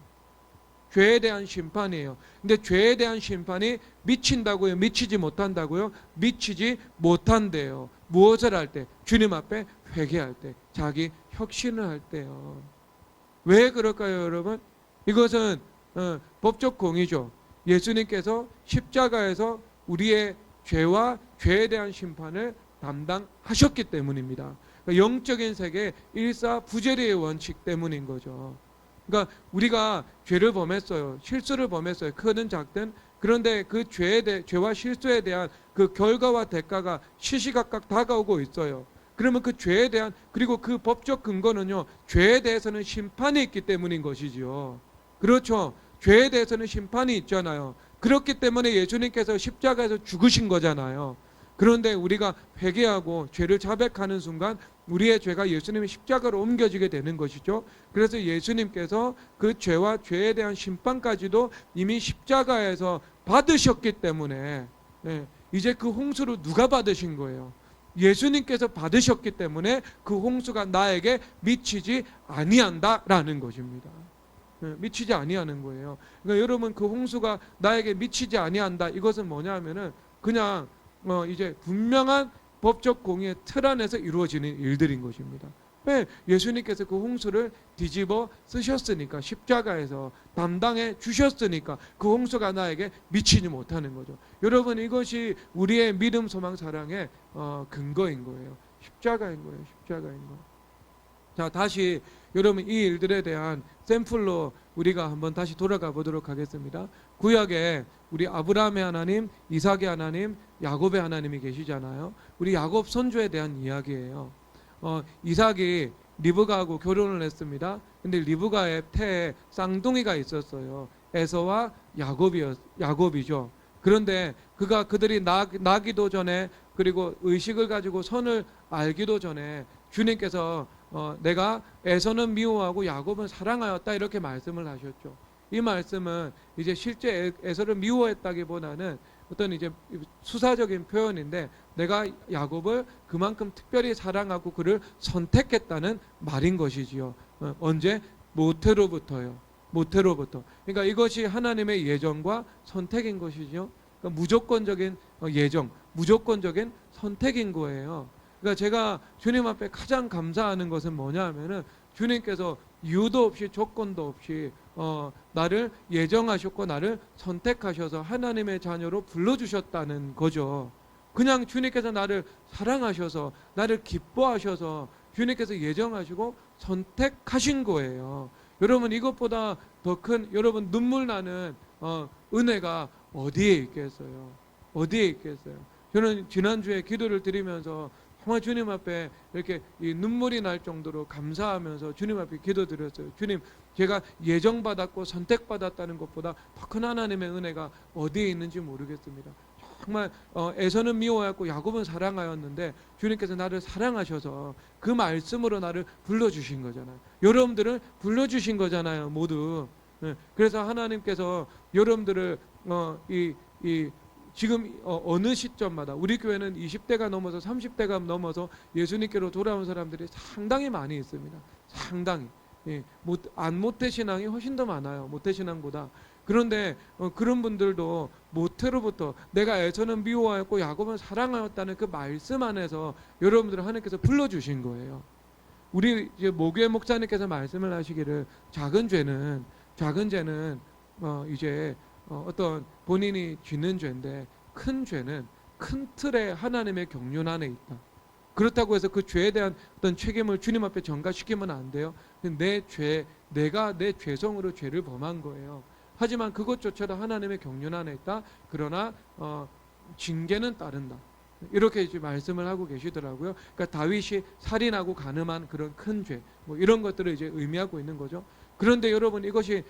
죄에 대한 심판이에요. 근데 죄에 대한 심판이 미친다고요? 미치지 못한다고요? 미치지 못한대요. 무엇을 할 때? 주님 앞에 회개할 때, 자기 혁신을 할 때요. 왜 그럴까요, 여러분? 이것은 법적 공의죠. 예수님께서 십자가에서 우리의 죄와 죄에 대한 심판을 담당하셨기 때문입니다. 그러니까 영적인 세계 일사부재리의 원칙 때문인 거죠. 그러니까 우리가 죄를 범했어요. 실수를 범했어요. 크든 작든. 그런데 그 죄와 실수에 대한 그 결과와 대가가 시시각각 다가오고 있어요. 그러면 그 죄에 대한, 그리고 그 법적 근거는요, 죄에 대해서는 심판이 있기 때문인 것이지요. 그렇죠. 죄에 대해서는 심판이 있잖아요. 그렇기 때문에 예수님께서 십자가에서 죽으신 거잖아요. 그런데 우리가 회개하고 죄를 자백하는 순간 우리의 죄가 예수님의 십자가로 옮겨지게 되는 것이죠. 그래서 예수님께서 그 죄와 죄에 대한 심판까지도 이미 십자가에서 받으셨기 때문에, 이제 그 홍수를 누가 받으신 거예요? 예수님께서 받으셨기 때문에 그 홍수가 나에게 미치지 아니한다라는 것입니다. 미치지 아니하는 거예요. 그러니까 여러분, 그 홍수가 나에게 미치지 아니한다, 이것은 뭐냐 하면은 그냥 이제 분명한 법적 공의의 틀 안에서 이루어지는 일들인 것입니다. 왜? 예수님께서 그 홍수를 뒤집어 쓰셨으니까, 십자가에서 담당해 주셨으니까 그 홍수가 나에게 미치지 못하는 거죠. 여러분, 이것이 우리의 믿음, 소망, 사랑의 근거인 거예요. 십자가인 거예요. 십자가인 거. 자, 다시 여러분, 이 일들에 대한 샘플로 우리가 한번 다시 돌아가 보도록 하겠습니다. 구약에 우리 아브라함의 하나님, 이삭의 하나님, 야곱의 하나님이 계시잖아요. 우리 야곱 선조에 대한 이야기예요. 이삭이 리브가하고 결혼을 했습니다. 근데 리브가의 태에 쌍둥이가 있었어요. 에서와 야곱이죠. 그런데 그들이 나기도 전에, 그리고 의식을 가지고 선을 알기도 전에 주님께서 내가 에서는 미워하고 야곱은 사랑하였다, 이렇게 말씀을 하셨죠. 이 말씀은 이제 실제 에서를 미워했다기보다는 어떤 이제 수사적인 표현인데, 내가 야곱을 그만큼 특별히 사랑하고 그를 선택했다는 말인 것이지요. 언제? 모태로부터요. 모태로부터. 그러니까 이것이 하나님의 예정과 선택인 것이죠. 그러니까 무조건적인 예정, 무조건적인 선택인 거예요. 그러니까 제가 주님 앞에 가장 감사하는 것은 뭐냐 하면은, 주님께서 이유도 없이 조건도 없이 나를 예정하셨고 나를 선택하셔서 하나님의 자녀로 불러주셨다는 거죠. 그냥 주님께서 나를 사랑하셔서, 나를 기뻐하셔서 주님께서 예정하시고 선택하신 거예요. 여러분, 이것보다 더 큰, 여러분, 눈물 나는 은혜가 어디에 있겠어요? 어디에 있겠어요? 저는 지난주에 기도를 드리면서 정말 주님 앞에 이렇게 눈물이 날 정도로 감사하면서 주님 앞에 기도드렸어요. 주님, 제가 예정받았고 선택받았다는 것보다 더 큰 하나님의 은혜가 어디에 있는지 모르겠습니다. 정말 에서는 미워하였고 야곱은 사랑하였는데, 주님께서 나를 사랑하셔서 그 말씀으로 나를 불러주신 거잖아요. 여러분들을 불러주신 거잖아요, 모두. 그래서 하나님께서 여러분들을 지금 어느 시점마다, 우리 교회는 20대가 넘어서 30대가 넘어서 예수님께로 돌아온 사람들이 상당히 많이 있습니다. 상당히. 모태신앙이 훨씬 더 많아요, 모태신앙보다. 그런데 그런 분들도 모태로부터 내가 에서는 미워하였고 야곱은 사랑하였다는 그 말씀 안에서 여러분들을 하나님께서 불러주신 거예요. 우리 이제 모교회 목사님께서 말씀을 하시기를, 작은 죄는 이제 어떤 본인이 짓는 죄인데, 큰 죄는 큰 틀에 하나님의 경륜 안에 있다. 그렇다고 해서 그 죄에 대한 어떤 책임을 주님 앞에 전가시키면 안 돼요. 내가 내 죄성으로 죄를 범한 거예요. 하지만 그것조차도 하나님의 경륜 안에 있다. 그러나 징계는 따른다. 이렇게 이제 말씀을 하고 계시더라고요. 그러니까 다윗이 살인하고 간음한 그런 큰 죄, 뭐 이런 것들을 이제 의미하고 있는 거죠. 그런데 여러분, 이것이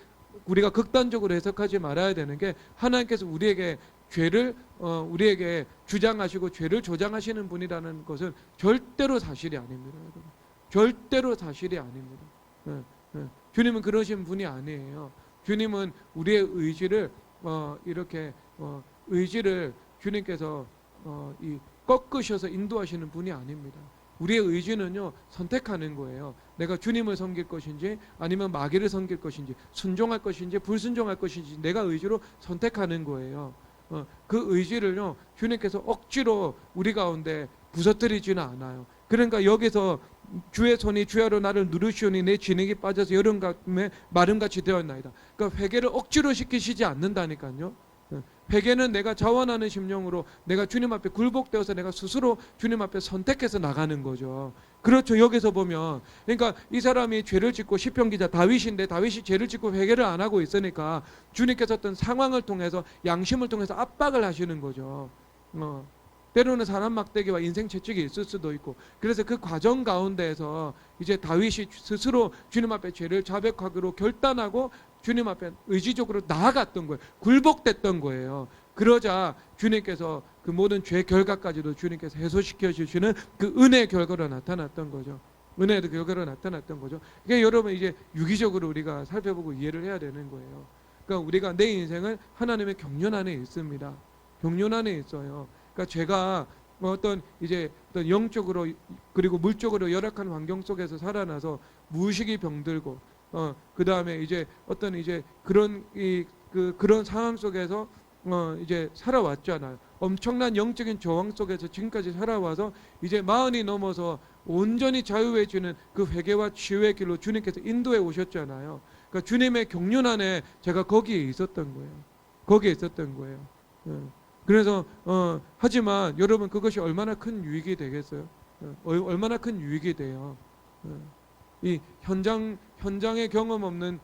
우리가 극단적으로 해석하지 말아야 되는 게, 하나님께서 우리에게 죄를 우리에게 주장하시고 죄를 조장하시는 분이라는 것은 절대로 사실이 아닙니다. 여러분. 절대로 사실이 아닙니다. 주님은 그러신 분이 아니에요. 주님은 우리의 의지를 이렇게 의지를 주님께서 꺾으셔서 인도하시는 분이 아닙니다. 우리의 의지는요 선택하는 거예요. 내가 주님을 섬길 것인지 아니면 마귀를 섬길 것인지, 순종할 것인지 불순종할 것인지 내가 의지로 선택하는 거예요. 그 의지를요 주님께서 억지로 우리 가운데 부서뜨리지는 않아요. 그러니까 여기서 주의 손이 주야로 나를 누르시오니 내 진액이 빠져서 여름감에 마름같이 되었나이다. 그러니까 회개를 억지로 시키시지 않는다니까요. 회개는 내가 자원하는 심령으로 내가 주님 앞에 굴복되어서 내가 스스로 주님 앞에 선택해서 나가는 거죠. 그렇죠. 여기서 보면 그러니까 이 사람이 죄를 짓고 시편 기자 다윗인데 다윗이 죄를 짓고 회개를 안 하고 있으니까 주님께서 어떤 상황을 통해서 양심을 통해서 압박을 하시는 거죠. 때로는 사람 막대기와 인생 채찍이 있을 수도 있고, 그래서 그 과정 가운데에서 이제 다윗이 스스로 주님 앞에 죄를 자백하기로 결단하고 주님 앞에 의지적으로 나아갔던 거예요. 굴복됐던 거예요. 그러자 주님께서 그 모든 죄 결과까지도 주님께서 해소시켜 주시는 그 은혜의 결과로 나타났던 거죠. 은혜의 결과로 나타났던 거죠. 그러니까 여러분 이제 유기적으로 우리가 살펴보고 이해를 해야 되는 거예요. 그러니까 우리가 내 인생은 하나님의 경륜 안에 있습니다. 경륜 안에 있어요. 그러니까 제가 어떤 영적으로 그리고 물적으로 열악한 환경 속에서 살아나서 무의식이 병들고 그 다음에 이제 어떤 이제 그런 상황 속에서 이제 살아왔잖아요. 엄청난 영적인 저항 속에서 지금까지 살아와서 이제 40이 넘어서 온전히 자유해지는 그 회개와 치유의 길로 주님께서 인도해 오셨잖아요. 그러니까 주님의 경륜 안에 제가 거기에 있었던 거예요. 거기에 있었던 거예요. 그래서 하지만 여러분 그것이 얼마나 큰 유익이 되겠어요? 얼마나 큰 유익이 돼요? 이 현장의 경험 없는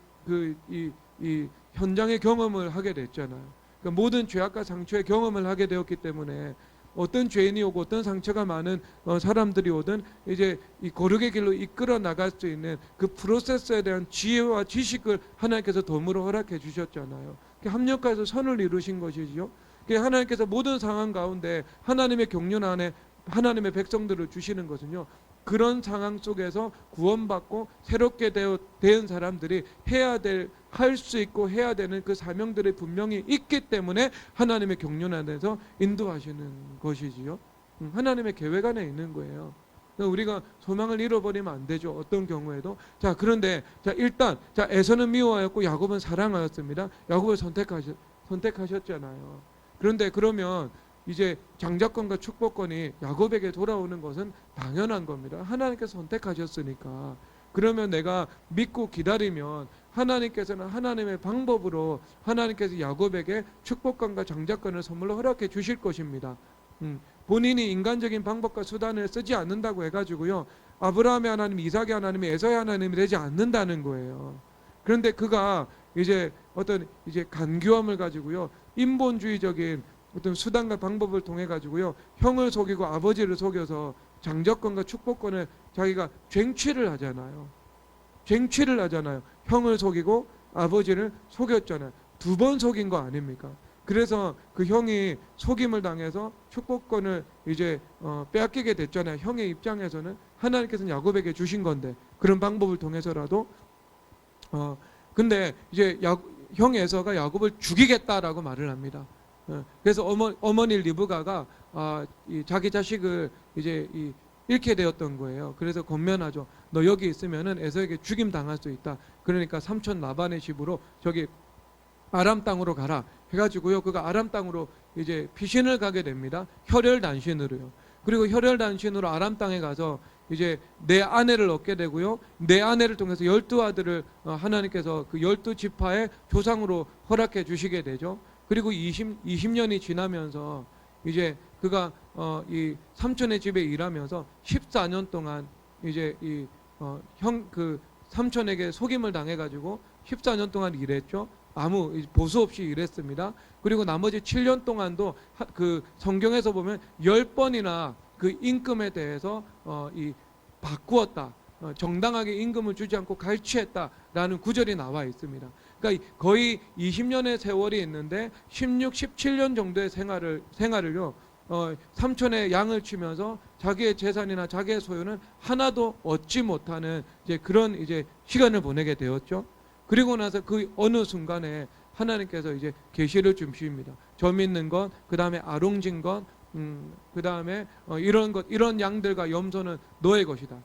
이 현장의 경험을 하게 됐잖아요. 그러니까 모든 죄악과 상처의 경험을 하게 되었기 때문에 어떤 죄인이 오고 어떤 상처가 많은 사람들이 오든 이제 이 거룩의 길로 이끌어 나갈 수 있는 그 프로세스에 대한 지혜와 지식을 하나님께서 덤으로 허락해 주셨잖아요. 합력해서 선을 이루신 것이죠. 하나님께서 모든 상황 가운데 하나님의 경륜 안에 하나님의 백성들을 주시는 것은요, 그런 상황 속에서 구원받고 새롭게 된 사람들이 할 수 있고 해야 되는 그 사명들이 분명히 있기 때문에 하나님의 경륜 안에서 인도하시는 것이지요. 하나님의 계획 안에 있는 거예요. 우리가 소망을 잃어버리면 안 되죠. 어떤 경우에도. 자, 그런데 일단 에서는 미워하였고 야곱은 사랑하였습니다. 야곱을 선택하셨잖아요. 그런데 그러면 이제 장자권과 축복권이 야곱에게 돌아오는 것은 당연한 겁니다. 하나님께서 선택하셨으니까. 그러면 내가 믿고 기다리면 하나님께서는 하나님의 방법으로 하나님께서 야곱에게 축복권과 장자권을 선물로 허락해 주실 것입니다. 본인이 인간적인 방법과 수단을 쓰지 않는다고 해가지고요, 아브라함의 하나님, 이삭의 하나님, 에서의 하나님이 되지 않는다는 거예요. 그런데 그가 이제 어떤 간교함을 가지고요, 인본주의적인 어떤 수단과 방법을 통해 가지고요, 형을 속이고 아버지를 속여서 장자권과 축복권을 자기가 쟁취를 하잖아요. 쟁취를 하잖아요. 형을 속이고 아버지를 속였잖아요. 2번 속인 거 아닙니까? 그래서 그 형이 속임을 당해서 축복권을 이제 빼앗기게 됐잖아요. 형의 입장에서는 하나님께서는 야곱에게 주신 건데 그런 방법을 통해서라도 근데 이제 형 에서가 야곱을 죽이겠다라고 말을 합니다. 그래서 어머니 리브가가 자기 자식을 이제 잃게 되었던 거예요. 그래서 권면하죠. 너 여기 있으면은 에서에게 죽임 당할 수 있다. 그러니까 삼촌 라반의 집으로 저기 아람 땅으로 가라 해가지고요. 그가 아람 땅으로 이제 피신을 가게 됩니다. 혈혈단신으로요. 그리고 혈혈단신으로 아람 땅에 가서 이제 내 아내를 얻게 되고요. 내 아내를 통해서 12아들을 하나님께서 그 12지파의 조상으로 허락해 주시게 되죠. 그리고 20년이 지나면서 이제 그가 이 삼촌의 집에 일하면서 14년 동안 이제 그 삼촌에게 속임을 당해가지고 14년 동안 일했죠. 아무 보수 없이 일했습니다. 그리고 나머지 7년 동안도 그 성경에서 보면 10번이나 그 임금에 대해서 바꾸었다. 정당하게 임금을 주지 않고 갈취했다라는 구절이 나와 있습니다. 그러니까 거의 20년의 세월이 있는데 16, 17년 정도의 생활을요. 삼촌의 양을 치면서 자기의 재산이나 자기의 소유는 하나도 얻지 못하는 그런 시간을 보내게 되었죠. 그리고 나서 그 어느 순간에 하나님께서 계시를 주십니다. 점 있는 것, 그 다음에 아롱진 것, 그 다음에 이런 양들과 염소는 너의 것이다.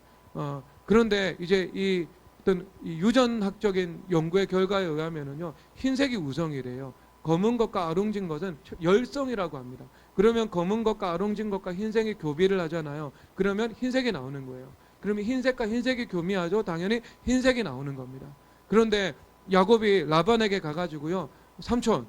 그런데 이제 이 어떤 이 유전학적인 연구의 결과에 의하면은요, 흰색이 우성이래요. 검은 것과 아롱진 것은 열성이라고 합니다. 그러면 검은 것과 아롱진 것과 흰색이 교비를 하잖아요. 그러면 흰색이 나오는 거예요. 그러면 흰색과 흰색이 교미하죠. 당연히 흰색이 나오는 겁니다. 그런데 야곱이 라반에게 가가지고요, 삼촌,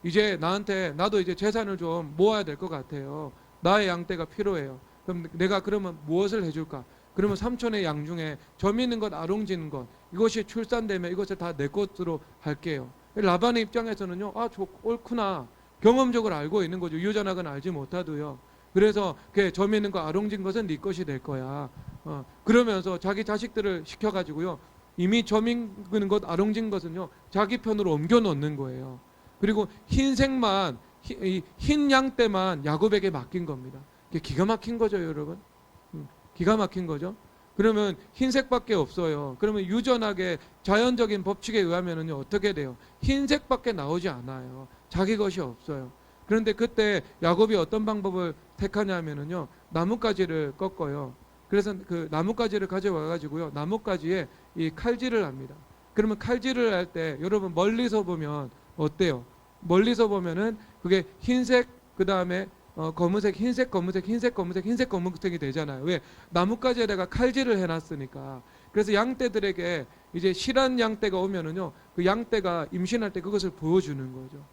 이제 나도 이제 재산을 좀 모아야 될 것 같아요. 나의 양떼가 필요해요. 그럼 내가 그러면 무엇을 해줄까? 그러면 삼촌의 양 중에 점 있는 것, 아롱지는 것, 이것이 출산되면 이것을 다 내 것으로 할게요. 라반의 입장에서는요, 옳구나. 경험적으로 알고 있는 거죠. 유전학은 알지 못하도요. 그래서 점 있는 거, 아롱진 것은 네 것이 될 거야. 그러면서 자기 자식들을 시켜가지고요, 이미 점 있는 것, 아롱진 것은요, 자기 편으로 옮겨 놓는 거예요. 그리고 흰색만, 흰 양떼만 야곱에게 맡긴 겁니다. 기가 막힌 거죠, 여러분. 기가 막힌 거죠. 그러면 흰색밖에 없어요. 그러면 유전학의 자연적인 법칙에 의하면은요, 어떻게 돼요? 흰색밖에 나오지 않아요. 자기 것이 없어요. 그런데 그때 야곱이 어떤 방법을 택하냐면은요, 나뭇가지를 꺾어요. 그래서 그 나뭇가지를 가져와 가지고요, 나뭇가지에 이 칼질을 합니다. 그러면 칼질을 할 때 여러분 멀리서 보면 어때요? 멀리서 보면은 그게 흰색, 그 다음에 검은색, 흰색, 검은색, 흰색, 검은색, 흰색, 검은색이 되잖아요. 왜? 나뭇가지에다가 칼질을 해놨으니까. 그래서 양떼들에게 이제 실한 양떼가 오면은요, 그 양떼가 임신할 때 그것을 보여주는 거죠.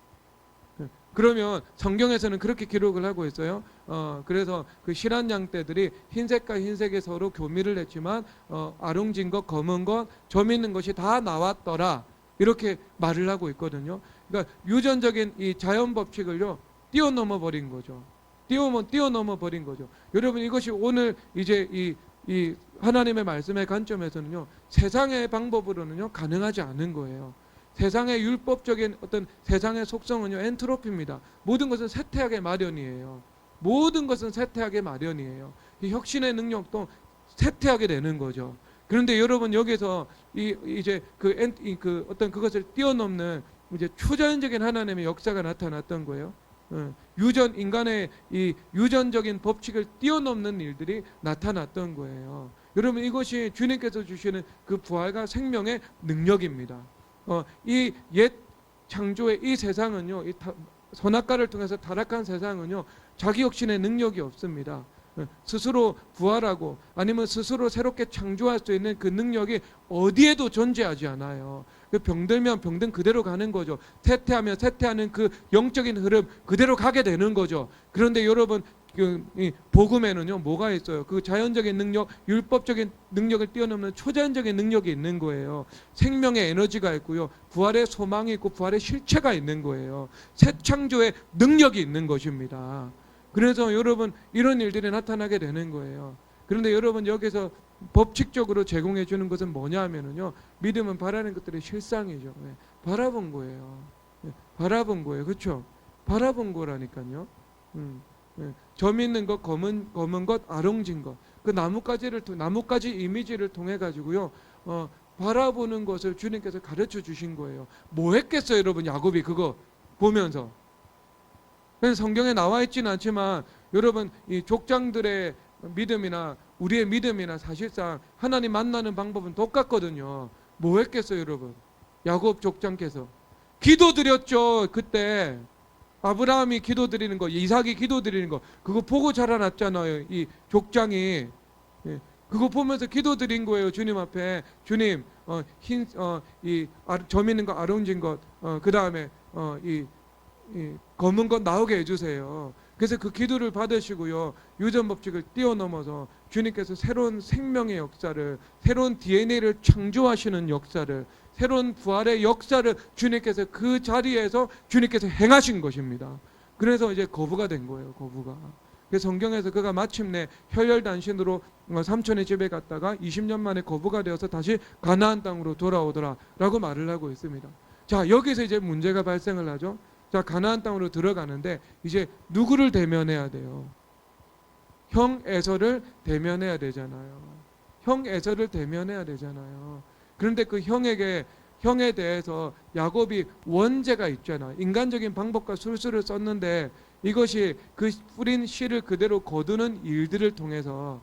그러면 성경에서는 그렇게 기록을 하고 있어요. 그래서 그 실한 양떼들이 흰색과 흰색에 서로 교미를 했지만 아롱진 것, 검은 것, 점 있는 것이 다 나왔더라. 이렇게 말을 하고 있거든요. 그러니까 유전적인 이 자연 법칙을요, 뛰어넘어 버린 거죠. 뛰어넘어 버린 거죠. 여러분, 이것이 오늘 이제 이 하나님의 말씀의 관점에서는요, 세상의 방법으로는요 가능하지 않은 거예요. 세상의 율법적인 어떤 세상의 속성은요, 엔트로피입니다. 모든 것은 쇠퇴하게 마련이에요. 모든 것은 쇠퇴하게 마련이에요. 이 혁신의 능력도 쇠퇴하게 되는 거죠. 그런데 여러분, 여기서 이제 그 어떤 그것을 뛰어넘는 이제 초자연적인 하나님의 역사가 나타났던 거예요. 인간의 이 유전적인 법칙을 뛰어넘는 일들이 나타났던 거예요. 여러분, 이것이 주님께서 주시는 그 부활과 생명의 능력입니다. 이 옛 창조의 이 세상은요, 선악과를 통해서 타락한 세상은요, 자기 혁신의 능력이 없습니다. 스스로 부활하고 아니면 스스로 새롭게 창조할 수 있는 그 능력이 어디에도 존재하지 않아요. 병들면 병든 그대로 가는 거죠. 쇠퇴하면 쇠퇴하는 그 영적인 흐름 그대로 가게 되는 거죠. 그런데 여러분, 이 복음에는요, 뭐가 있어요? 그 자연적인 능력, 율법적인 능력을 뛰어넘는 초자연적인 능력이 있는 거예요. 생명의 에너지가 있고요, 부활의 소망이 있고 부활의 실체가 있는 거예요. 새 창조의 능력이 있는 것입니다. 그래서 여러분, 이런 일들이 나타나게 되는 거예요. 그런데 여러분, 여기서 법칙적으로 제공해 주는 것은 뭐냐 하면은요, 믿음은 바라는 것들의 실상이죠. 바라본 거예요. 바라본 거예요. 그렇죠? 바라본 거라니까요. 점 있는 것, 검은 것, 아롱진 것, 그 나뭇가지 이미지를 통해 가지고요, 바라보는 것을 주님께서 가르쳐 주신 거예요. 뭐 했겠어요, 여러분? 야곱이 그거 보면서. 성경에 나와 있지는 않지만 여러분, 이 족장들의 믿음이나 우리의 믿음이나 사실상 하나님 만나는 방법은 똑같거든요. 뭐 했겠어요, 여러분? 야곱 족장께서 기도드렸죠. 그때 아브라함이 기도드리는 거, 이삭이 기도드리는 거, 그거 보고 자라났잖아요, 이 족장이. 그거 보면서 기도드린 거예요, 주님 앞에. 주님, 점 있는 거, 아롱진 것, 그 다음에 이 검은 것 나오게 해주세요. 그래서 그 기도를 받으시고요, 유전 법칙을 뛰어넘어서 주님께서 새로운 생명의 역사를, 새로운 DNA를 창조하시는 역사를, 새로운 부활의 역사를 주님께서 그 자리에서 주님께서 행하신 것입니다. 그래서 이제 거부가 된 거예요, 거부가. 그래서 성경에서 그가 마침내 혈혈단신으로 삼촌의 집에 갔다가 20년 만에 거부가 되어서 다시 가나안 땅으로 돌아오더라 라고 말을 하고 있습니다. 자, 여기서 이제 문제가 발생을 하죠. 자, 가나안 땅으로 들어가는데 이제 누구를 대면해야 돼요? 형 에서를 대면해야 되잖아요. 형 에서를 대면해야 되잖아요. 그런데 그 형에 대해서 야곱이 원죄가 있잖아. 인간적인 방법과 술수를 썼는데 이것이 그 뿌린 씨를 그대로 거두는 일들을 통해서,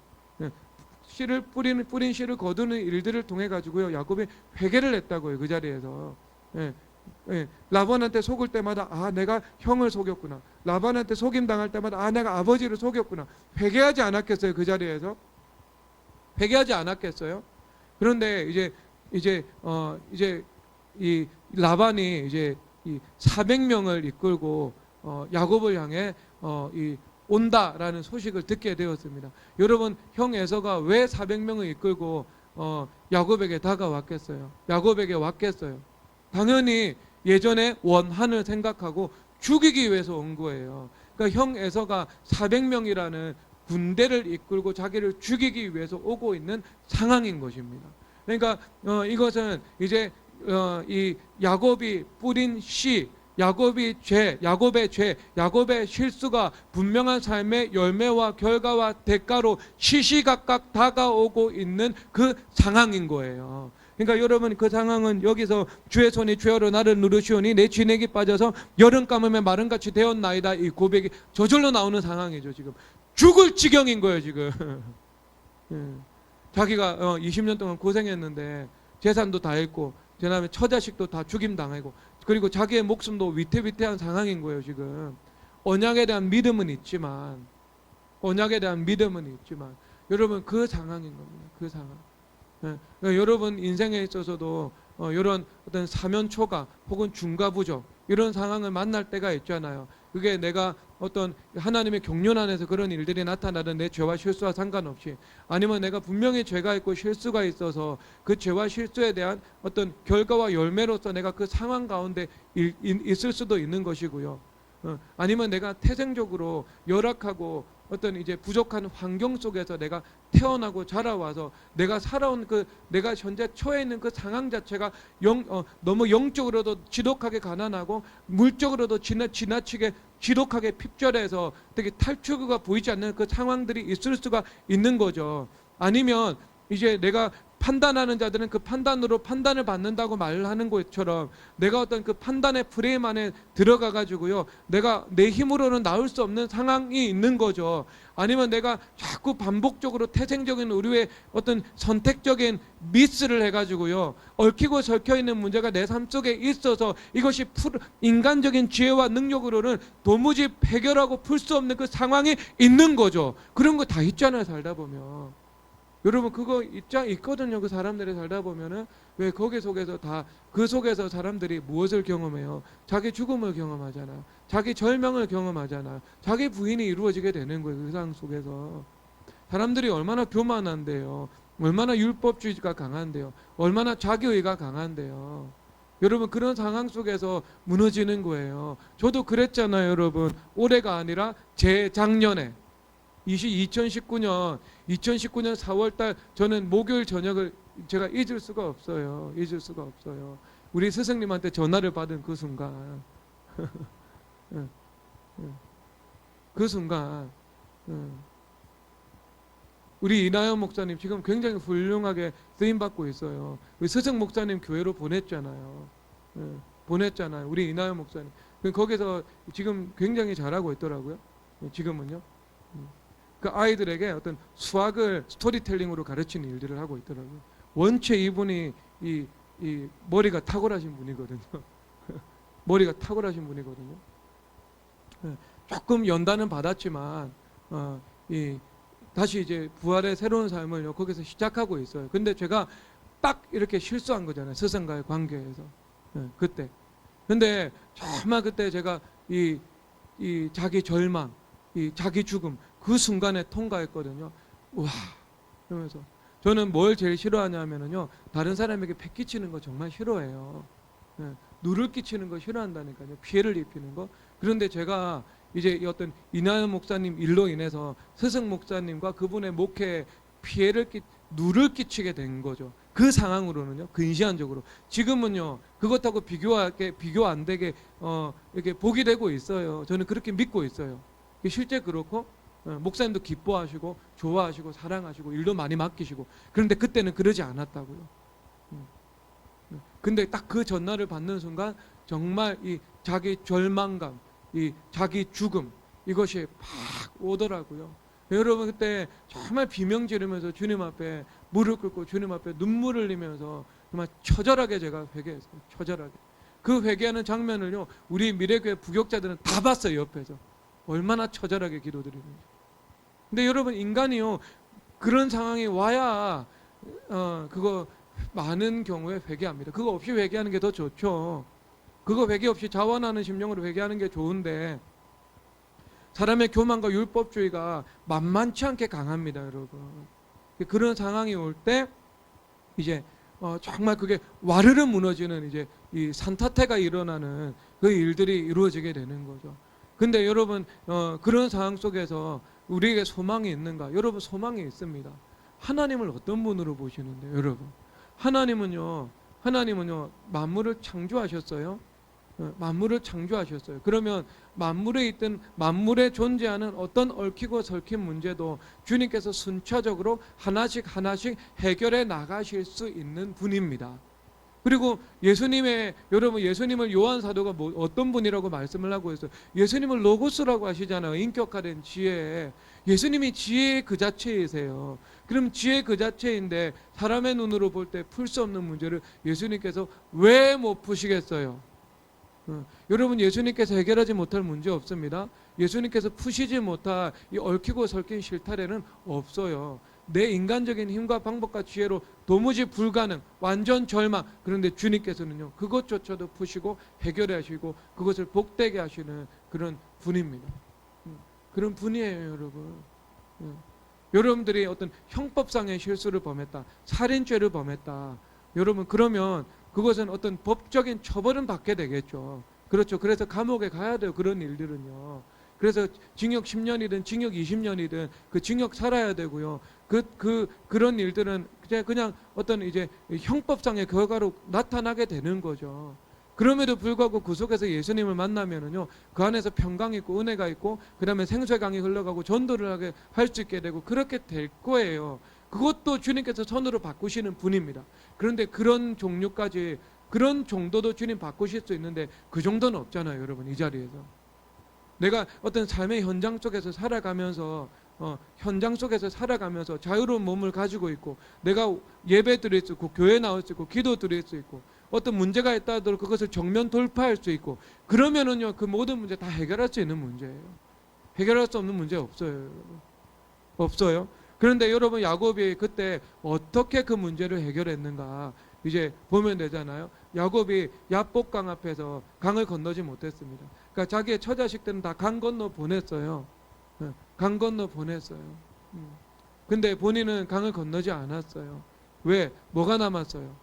씨를 뿌린 씨를 거두는 일들을 통해 가지고요, 야곱이 회개를 했다고요. 그 자리에서. 예, 라반한테 속을 때마다 아 내가 형을 속였구나. 라반한테 속임 당할 때마다 아 내가 아버지를 속였구나. 회개하지 않았겠어요? 그 자리에서 회개하지 않았겠어요? 그런데 이제 이 라반이 이제 이 400명을 이끌고 야곱을 향해 이 온다라는 소식을 듣게 되었습니다. 여러분, 형 에서가 왜 400명을 이끌고 야곱에게 다가왔겠어요? 야곱에게 왔겠어요? 당연히 예전에 원한을 생각하고 죽이기 위해서 온 거예요. 그러니까 형 에서가 400명이라는 군대를 이끌고 자기를 죽이기 위해서 오고 있는 상황인 것입니다. 그러니까 이것은 이제 이 야곱이 뿌린 씨, 야곱의 죄, 야곱의 실수가 분명한 삶의 열매와 결과와 대가로 시시각각 다가오고 있는 그 상황인 거예요. 그러니까 여러분, 그 상황은 여기서 주의 손이 죄어로 나를 누르시오니 내 진액이 빠져서 여름 감으면 마른같이 되었나이다, 이 고백이 저절로 나오는 상황이죠. 지금 죽을 지경인 거예요 지금. 자기가 20년 동안 고생했는데 재산도 다 잃고 그다음에 처자식도 다 죽임당하고 그리고 자기의 목숨도 위태위태한 상황인 거예요 지금. 언약에 대한 믿음은 있지만 여러분, 그 상황인 겁니다. 그 상황. 그러니까 여러분 인생에 있어서도 이런 어떤 사면초가 혹은 중과부족 이런 상황을 만날 때가 있잖아요. 그게 내가 어떤 하나님의 경륜 안에서 그런 일들이 나타나는 내 죄와 실수와 상관없이, 아니면 내가 분명히 죄가 있고 실수가 있어서 그 죄와 실수에 대한 어떤 결과와 열매로서 내가 그 상황 가운데 있을 수도 있는 것이고요. 아니면 내가 태생적으로 열악하고 어떤 이제 부족한 환경 속에서 내가 태어나고 자라와서 내가 살아온 내가 현재 처해 있는 그 상황 자체가 너무 영적으로도 지독하게 가난하고 물적으로도 지나치게 지독하게 핍절해서 되게 탈출구가 보이지 않는 그 상황들이 있을 수가 있는 거죠. 아니면 이제 내가 판단하는 자들은 그 판단으로 판단을 받는다고 말을 하는 것처럼 내가 어떤 그 판단의 프레임 안에 들어가 가지고요, 내가 내 힘으로는 나올 수 없는 상황이 있는 거죠. 아니면 내가 자꾸 반복적으로 태생적인 우리의 어떤 선택적인 미스를 해가지고요, 얽히고 설켜 있는 문제가 내 삶 속에 있어서 이것이 인간적인 지혜와 능력으로는 도무지 해결하고 풀 수 없는 그 상황이 있는 거죠. 그런 거 다 있잖아요, 살다 보면. 여러분, 그거 있거든요. 그 사람들이 살다 보면은 왜 거기 속에서 그 속에서 사람들이 무엇을 경험해요? 자기 죽음을 경험하잖아. 자기 절망을 경험하잖아. 자기 부인이 이루어지게 되는 거예요. 그 상황 속에서. 사람들이 얼마나 교만한데요. 얼마나 율법주의가 강한데요. 얼마나 자기의가 강한데요. 여러분, 그런 상황 속에서 무너지는 거예요. 저도 그랬잖아요, 여러분. 올해가 아니라 재작년에 2019년 4월달 저는 목요일 저녁을 제가 잊을 수가 없어요. 우리 스승님한테 전화를 받은 그 순간 그 순간 우리 이나연 목사님 지금 굉장히 훌륭하게 쓰임받고 있어요. 우리 스승 목사님 교회로 보냈잖아요. 우리 이나연 목사님. 거기서 지금 굉장히 잘하고 있더라고요. 지금은요. 그 아이들에게 어떤 수학을 스토리텔링으로 가르치는 일들을 하고 있더라고요. 원체 이분이 이 머리가 탁월하신 분이거든요. 조금 연단은 받았지만 다시 이제 부활의 새로운 삶을 거기서 시작하고 있어요. 근데 제가 딱 이렇게 실수한 거잖아요. 스승과의 관계에서. 그때. 근데 정말 그때 제가 이 자기 절망, 이 자기 죽음, 그 순간에 통과했거든요. 와, 그러면서 저는 뭘 제일 싫어하냐면요, 다른 사람에게 패 끼치는 거 정말 싫어해요. 누를 끼치는 거 싫어한다니까요. 피해를 입히는 거. 그런데 제가 이제 어떤 이나연 목사님 일로 인해서 스승 목사님과 그분의 목회에 누를 끼치게 된 거죠. 그 상황으로는요, 근시안적으로. 지금은요, 그것하고 비교 안 되게 이렇게 복이 되고 있어요. 저는 그렇게 믿고 있어요. 실제 그렇고 목사님도 기뻐하시고 좋아하시고 사랑하시고 일도 많이 맡기시고, 그런데 그때는 그러지 않았다고요. 근데 딱 그 전날을 받는 순간 정말 이 자기 절망감, 이 자기 죽음, 이것이 팍 오더라고요. 여러분 그때 정말 비명 지르면서 주님 앞에 무릎 꿇고 주님 앞에 눈물을 흘리면서 정말 처절하게 제가 회개했어요. 처절하게. 그 회개하는 장면을요, 우리 미래교회 부교육자들은 다 봤어요. 옆에서 얼마나 처절하게 기도드리는지. 근데 여러분 인간이요, 그런 상황이 와야 그거 많은 경우에 회개합니다. 그거 없이 회개하는 게 더 좋죠. 그거 회개 없이 자원하는 심령으로 회개하는 게 좋은데, 사람의 교만과 율법주의가 만만치 않게 강합니다, 여러분. 그런 상황이 올 때 이제 정말 그게 와르르 무너지는 이제 이 산타태가 일어나는 그 일들이 이루어지게 되는 거죠. 근데 여러분 그런 상황 속에서 우리에게 소망이 있는가? 여러분 소망이 있습니다. 하나님을 어떤 분으로 보시는데, 여러분? 하나님은요 만물을 창조하셨어요. 만물을 창조하셨어요. 그러면 만물에 있던 만물에 존재하는 어떤 얽히고 설킨 문제도 주님께서 순차적으로 하나씩 해결해 나가실 수 있는 분입니다. 그리고 여러분 예수님을 요한 사도가 어떤 분이라고 말씀을 하고 있어요. 예수님을 로고스라고 하시잖아요. 인격화된 지혜. 예수님이 지혜의 그 자체이세요. 그럼 지혜 그 자체인데 사람의 눈으로 볼 때 풀 수 없는 문제를 예수님께서 왜 못 푸시겠어요? 여러분 예수님께서 해결하지 못할 문제 없습니다. 예수님께서 푸시지 못할 이 얽히고 설킨 실타래는 없어요. 내 인간적인 힘과 방법과 지혜로 도무지 불가능, 완전 절망. 그런데 주님께서는요, 그것조차도 푸시고 해결해 하시고 그것을 복되게 하시는 그런 분입니다. 그런 분이에요, 여러분. 여러분들이 어떤 형법상의 실수를 범했다, 살인죄를 범했다, 여러분 그러면 그것은 어떤 법적인 처벌은 받게 되겠죠. 그렇죠. 그래서 감옥에 가야 돼요. 그런 일들은요. 그래서 징역 10년이든 징역 20년이든 그 징역 살아야 되고요. 그런 일들은 그냥 어떤 이제 형법상의 결과로 나타나게 되는 거죠. 그럼에도 불구하고 그 속에서 예수님을 만나면은요, 그 안에서 평강이 있고 은혜가 있고, 그 다음에 생수의 강이 흘러가고 전도를 하게 할 수 있게 되고, 그렇게 될 거예요. 그것도 주님께서 손으로 바꾸시는 분입니다. 그런데 그런 종류까지, 그런 정도도 주님 바꾸실 수 있는데 그 정도는 없잖아요, 여러분. 이 자리에서 내가 어떤 삶의 현장 속에서 살아가면서 자유로운 몸을 가지고 있고, 내가 예배 드릴 수 있고, 교회 나올 수 있고, 기도 드릴 수 있고, 어떤 문제가 있다 하더라도 그것을 정면 돌파할 수 있고, 그러면은요 그 모든 문제 다 해결할 수 있는 문제예요. 해결할 수 없는 문제 없어요, 여러분. 없어요. 그런데 여러분 야곱이 그때 어떻게 그 문제를 해결했는가 이제 보면 되잖아요. 야곱이 야복강 앞에서 강을 건너지 못했습니다. 그러니까 자기의 처자식들은 다 강 건너 보냈어요. 강 건너 보냈어요. 근데 본인은 강을 건너지 않았어요. 왜? 뭐가 남았어요?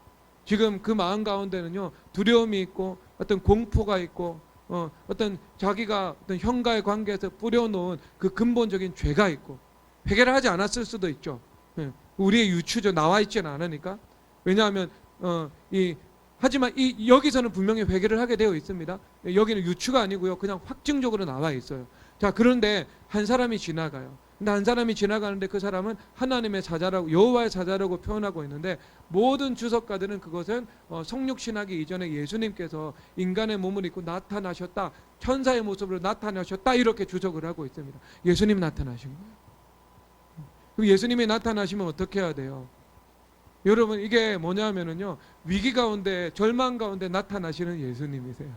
지금 그 마음 가운데는요, 두려움이 있고 어떤 공포가 있고 어떤 자기가 어떤 형과의 관계에서 뿌려놓은 그 근본적인 죄가 있고, 해결을 하지 않았을 수도 있죠. 우리의 유추죠. 나와 있지는 않으니까. 왜냐하면 하지만 여기서는 분명히 회개를 하게 되어 있습니다. 여기는 유추가 아니고요, 그냥 확증적으로 나와 있어요. 자, 그런데 한 사람이 지나가요. 근데 한 사람이 지나가는데 그 사람은 하나님의 사자라고, 여호와의 사자라고 표현하고 있는데, 모든 주석가들은 그것은 성육신하기 이전에 예수님께서 인간의 몸을 입고 나타나셨다, 천사의 모습으로 나타나셨다, 이렇게 주석을 하고 있습니다. 예수님 나타나신 거예요. 그럼 예수님이 나타나시면 어떻게 해야 돼요? 여러분 이게 뭐냐면은요, 위기 가운데 절망 가운데 나타나시는 예수님이세요.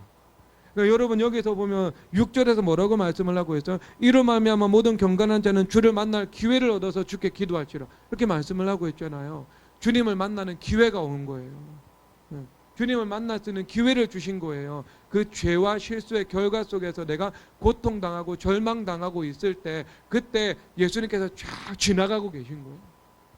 그러니까 여러분 여기서 보면 6절에서 뭐라고 말씀을 하고 있어요? 이로 말미암아 모든 경건한 자는 주를 만날 기회를 얻어서 주께 기도할지라, 이렇게 말씀을 하고 있잖아요. 주님을 만나는 기회가 온 거예요. 주님을 만날 수 있는 기회를 주신 거예요. 그 죄와 실수의 결과 속에서 내가 고통당하고 절망당하고 있을 때, 그때 예수님께서 쫙 지나가고 계신 거예요.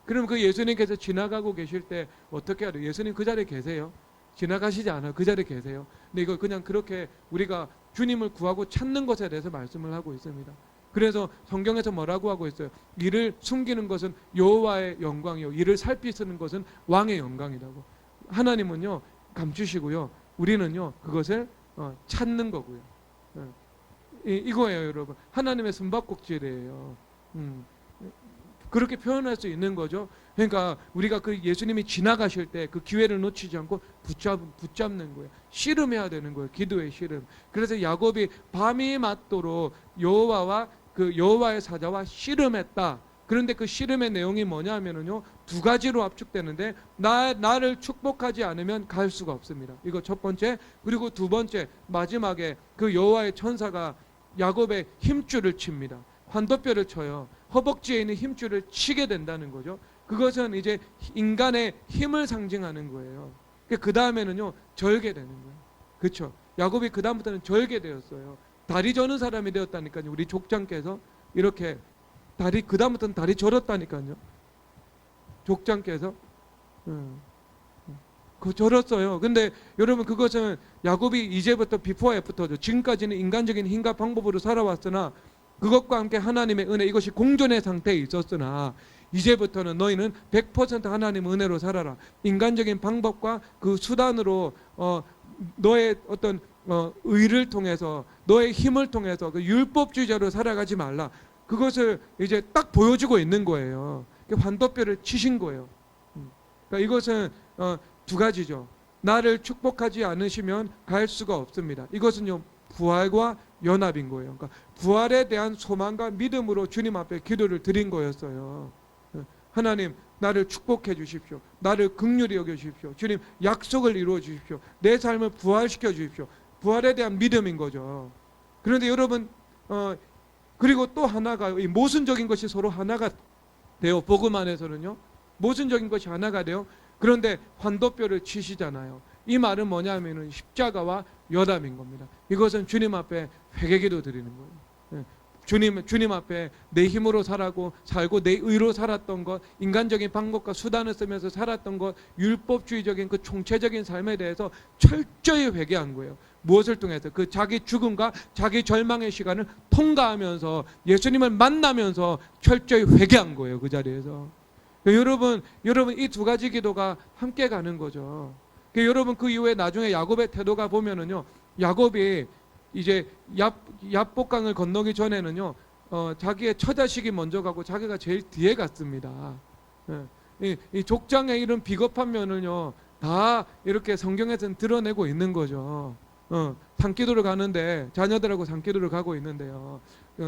그럼 그 예수님께서 지나가고 계실 때 어떻게 해야 돼요? 예수님 그 자리에 계세요? 지나가시지 않아요. 그 자리에 계세요. 근데 이거 그냥 그렇게 우리가 주님을 구하고 찾는 것에 대해서 말씀을 하고 있습니다. 그래서 성경에서 뭐라고 하고 있어요? 이를 숨기는 것은 여호와의 영광이요, 이를 살피는 것은 왕의 영광이라고. 하나님은요 감추시고요, 우리는요 그것을 찾는 거고요. 이거예요, 여러분. 하나님의 숨바꼭질이에요. 그렇게 표현할 수 있는 거죠. 그러니까 우리가 그 예수님이 지나가실 때 그 기회를 놓치지 않고 붙잡는 거예요. 씨름해야 되는 거예요. 기도의 씨름. 그래서 야곱이 밤이 맞도록 여호와와 그 여호와의 사자와 씨름했다. 그런데 그 씨름의 내용이 뭐냐면은요, 두 가지로 압축되는데, 나를 축복하지 않으면 갈 수가 없습니다. 이거 첫 번째. 그리고 두 번째, 마지막에 그 여호와의 천사가 야곱의 힘줄을 칩니다. 환도뼈를 쳐요. 허벅지에 있는 힘줄을 치게 된다는 거죠. 그것은 이제 인간의 힘을 상징하는 거예요. 그 다음에는요, 절게 되는 거예요. 그렇죠? 야곱이 그 다음부터는 절게 되었어요. 다리 저는 사람이 되었다니까요. 우리 족장께서 이렇게 그 다음부터는 다리 절었다니까요. 족장께서 그 절었어요. 근데 여러분, 그것은 야곱이 이제부터 비포와 애프터죠. 지금까지는 인간적인 힘과 방법으로 살아왔으나 그것과 함께 하나님의 은혜, 이것이 공존의 상태에 있었으나 이제부터는 너희는 100% 하나님 은혜로 살아라. 인간적인 방법과 그 수단으로 너의 어떤 의를 통해서, 너의 힘을 통해서 그 율법주의자로 살아가지 말라. 그것을 이제 딱 보여주고 있는 거예요. 환도뼈를 치신 거예요. 그러니까 이것은 두 가지죠. 나를 축복하지 않으시면 갈 수가 없습니다. 이것은요, 부활과 연합인 거예요. 그러니까 부활에 대한 소망과 믿음으로 주님 앞에 기도를 드린 거였어요. 하나님, 나를 축복해 주십시오. 나를 긍휼히 여겨 주십시오. 주님, 약속을 이루어 주십시오. 내 삶을 부활시켜 주십시오. 부활에 대한 믿음인 거죠. 그런데 여러분, 그리고 또 하나가, 이 모순적인 것이 서로 하나가 돼요. 복음 안에서는요, 모순적인 것이 하나가 돼요. 그런데 환도뼈를 치시잖아요. 이 말은 뭐냐면은 십자가와 연합인 겁니다. 이것은 주님 앞에 회개기도 드리는 거예요. 주님 앞에 내 힘으로 살고 내 의로 살았던 것, 인간적인 방법과 수단을 쓰면서 살았던 것, 율법주의적인 그 총체적인 삶에 대해서 철저히 회개한 거예요. 무엇을 통해서? 그 자기 죽음과 자기 절망의 시간을 통과하면서 예수님을 만나면서 철저히 회개한 거예요. 그 자리에서. 여러분 이 두 가지 기도가 함께 가는 거죠. 여러분, 그 이후에 나중에 야곱의 태도가 보면은요, 야곱이 이제 야복강을 건너기 전에는요, 자기의 처자식이 먼저 가고 자기가 제일 뒤에 갔습니다. 이 족장의 이런 비겁한 면을요, 다 이렇게 성경에서는 드러내고 있는 거죠. 산기도를 가는데, 자녀들하고 산기도를 가고 있는데요,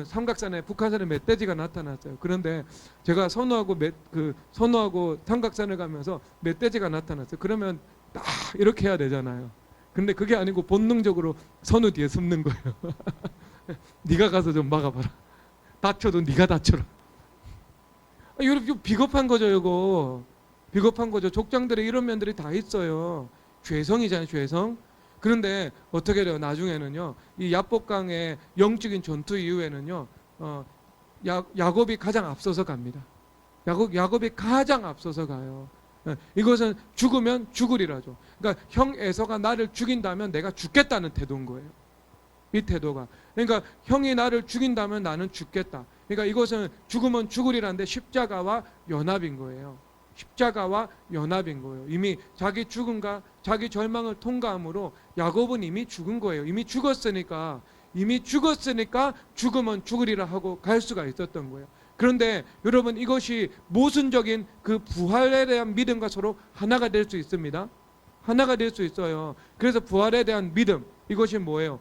삼각산에, 북한산에 멧돼지가 나타났어요. 그런데 제가 선우하고 삼각산을 가면서 멧돼지가 나타났어요. 그러면 딱 이렇게 해야 되잖아요. 근데 그게 아니고 본능적으로 선우 뒤에 숨는 거예요. 네가 가서 좀 막아봐라. 다쳐도 네가 다쳐라. 이거 비겁한 거죠. 이거 비겁한 거죠. 족장들에 이런 면들이 다 있어요. 죄성이잖아요. 죄성. 그런데 어떻게 돼요? 나중에는요, 이 야복강의 영적인 전투 이후에는요, 야곱이 가장 앞서서 갑니다. 야곱이 가장 앞서서 가요. 이것은 죽으면 죽으리라죠. 그러니까 형 에서가 나를 죽인다면 내가 죽겠다는 태도인 거예요. 이 태도가. 그러니까 형이 나를 죽인다면 나는 죽겠다. 그러니까 이것은 죽으면 죽으리라는데 십자가와 연합인 거예요. 십자가와 연합인 거예요. 이미 자기 죽음과 자기 절망을 통과함으로 야곱은 이미 죽은 거예요. 이미 죽었으니까 죽으면 죽으리라 하고 갈 수가 있었던 거예요. 그런데 여러분, 이것이 모순적인 그 부활에 대한 믿음과 서로 하나가 될 수 있습니다. 하나가 될 수 있어요. 그래서 부활에 대한 믿음, 이것이 뭐예요?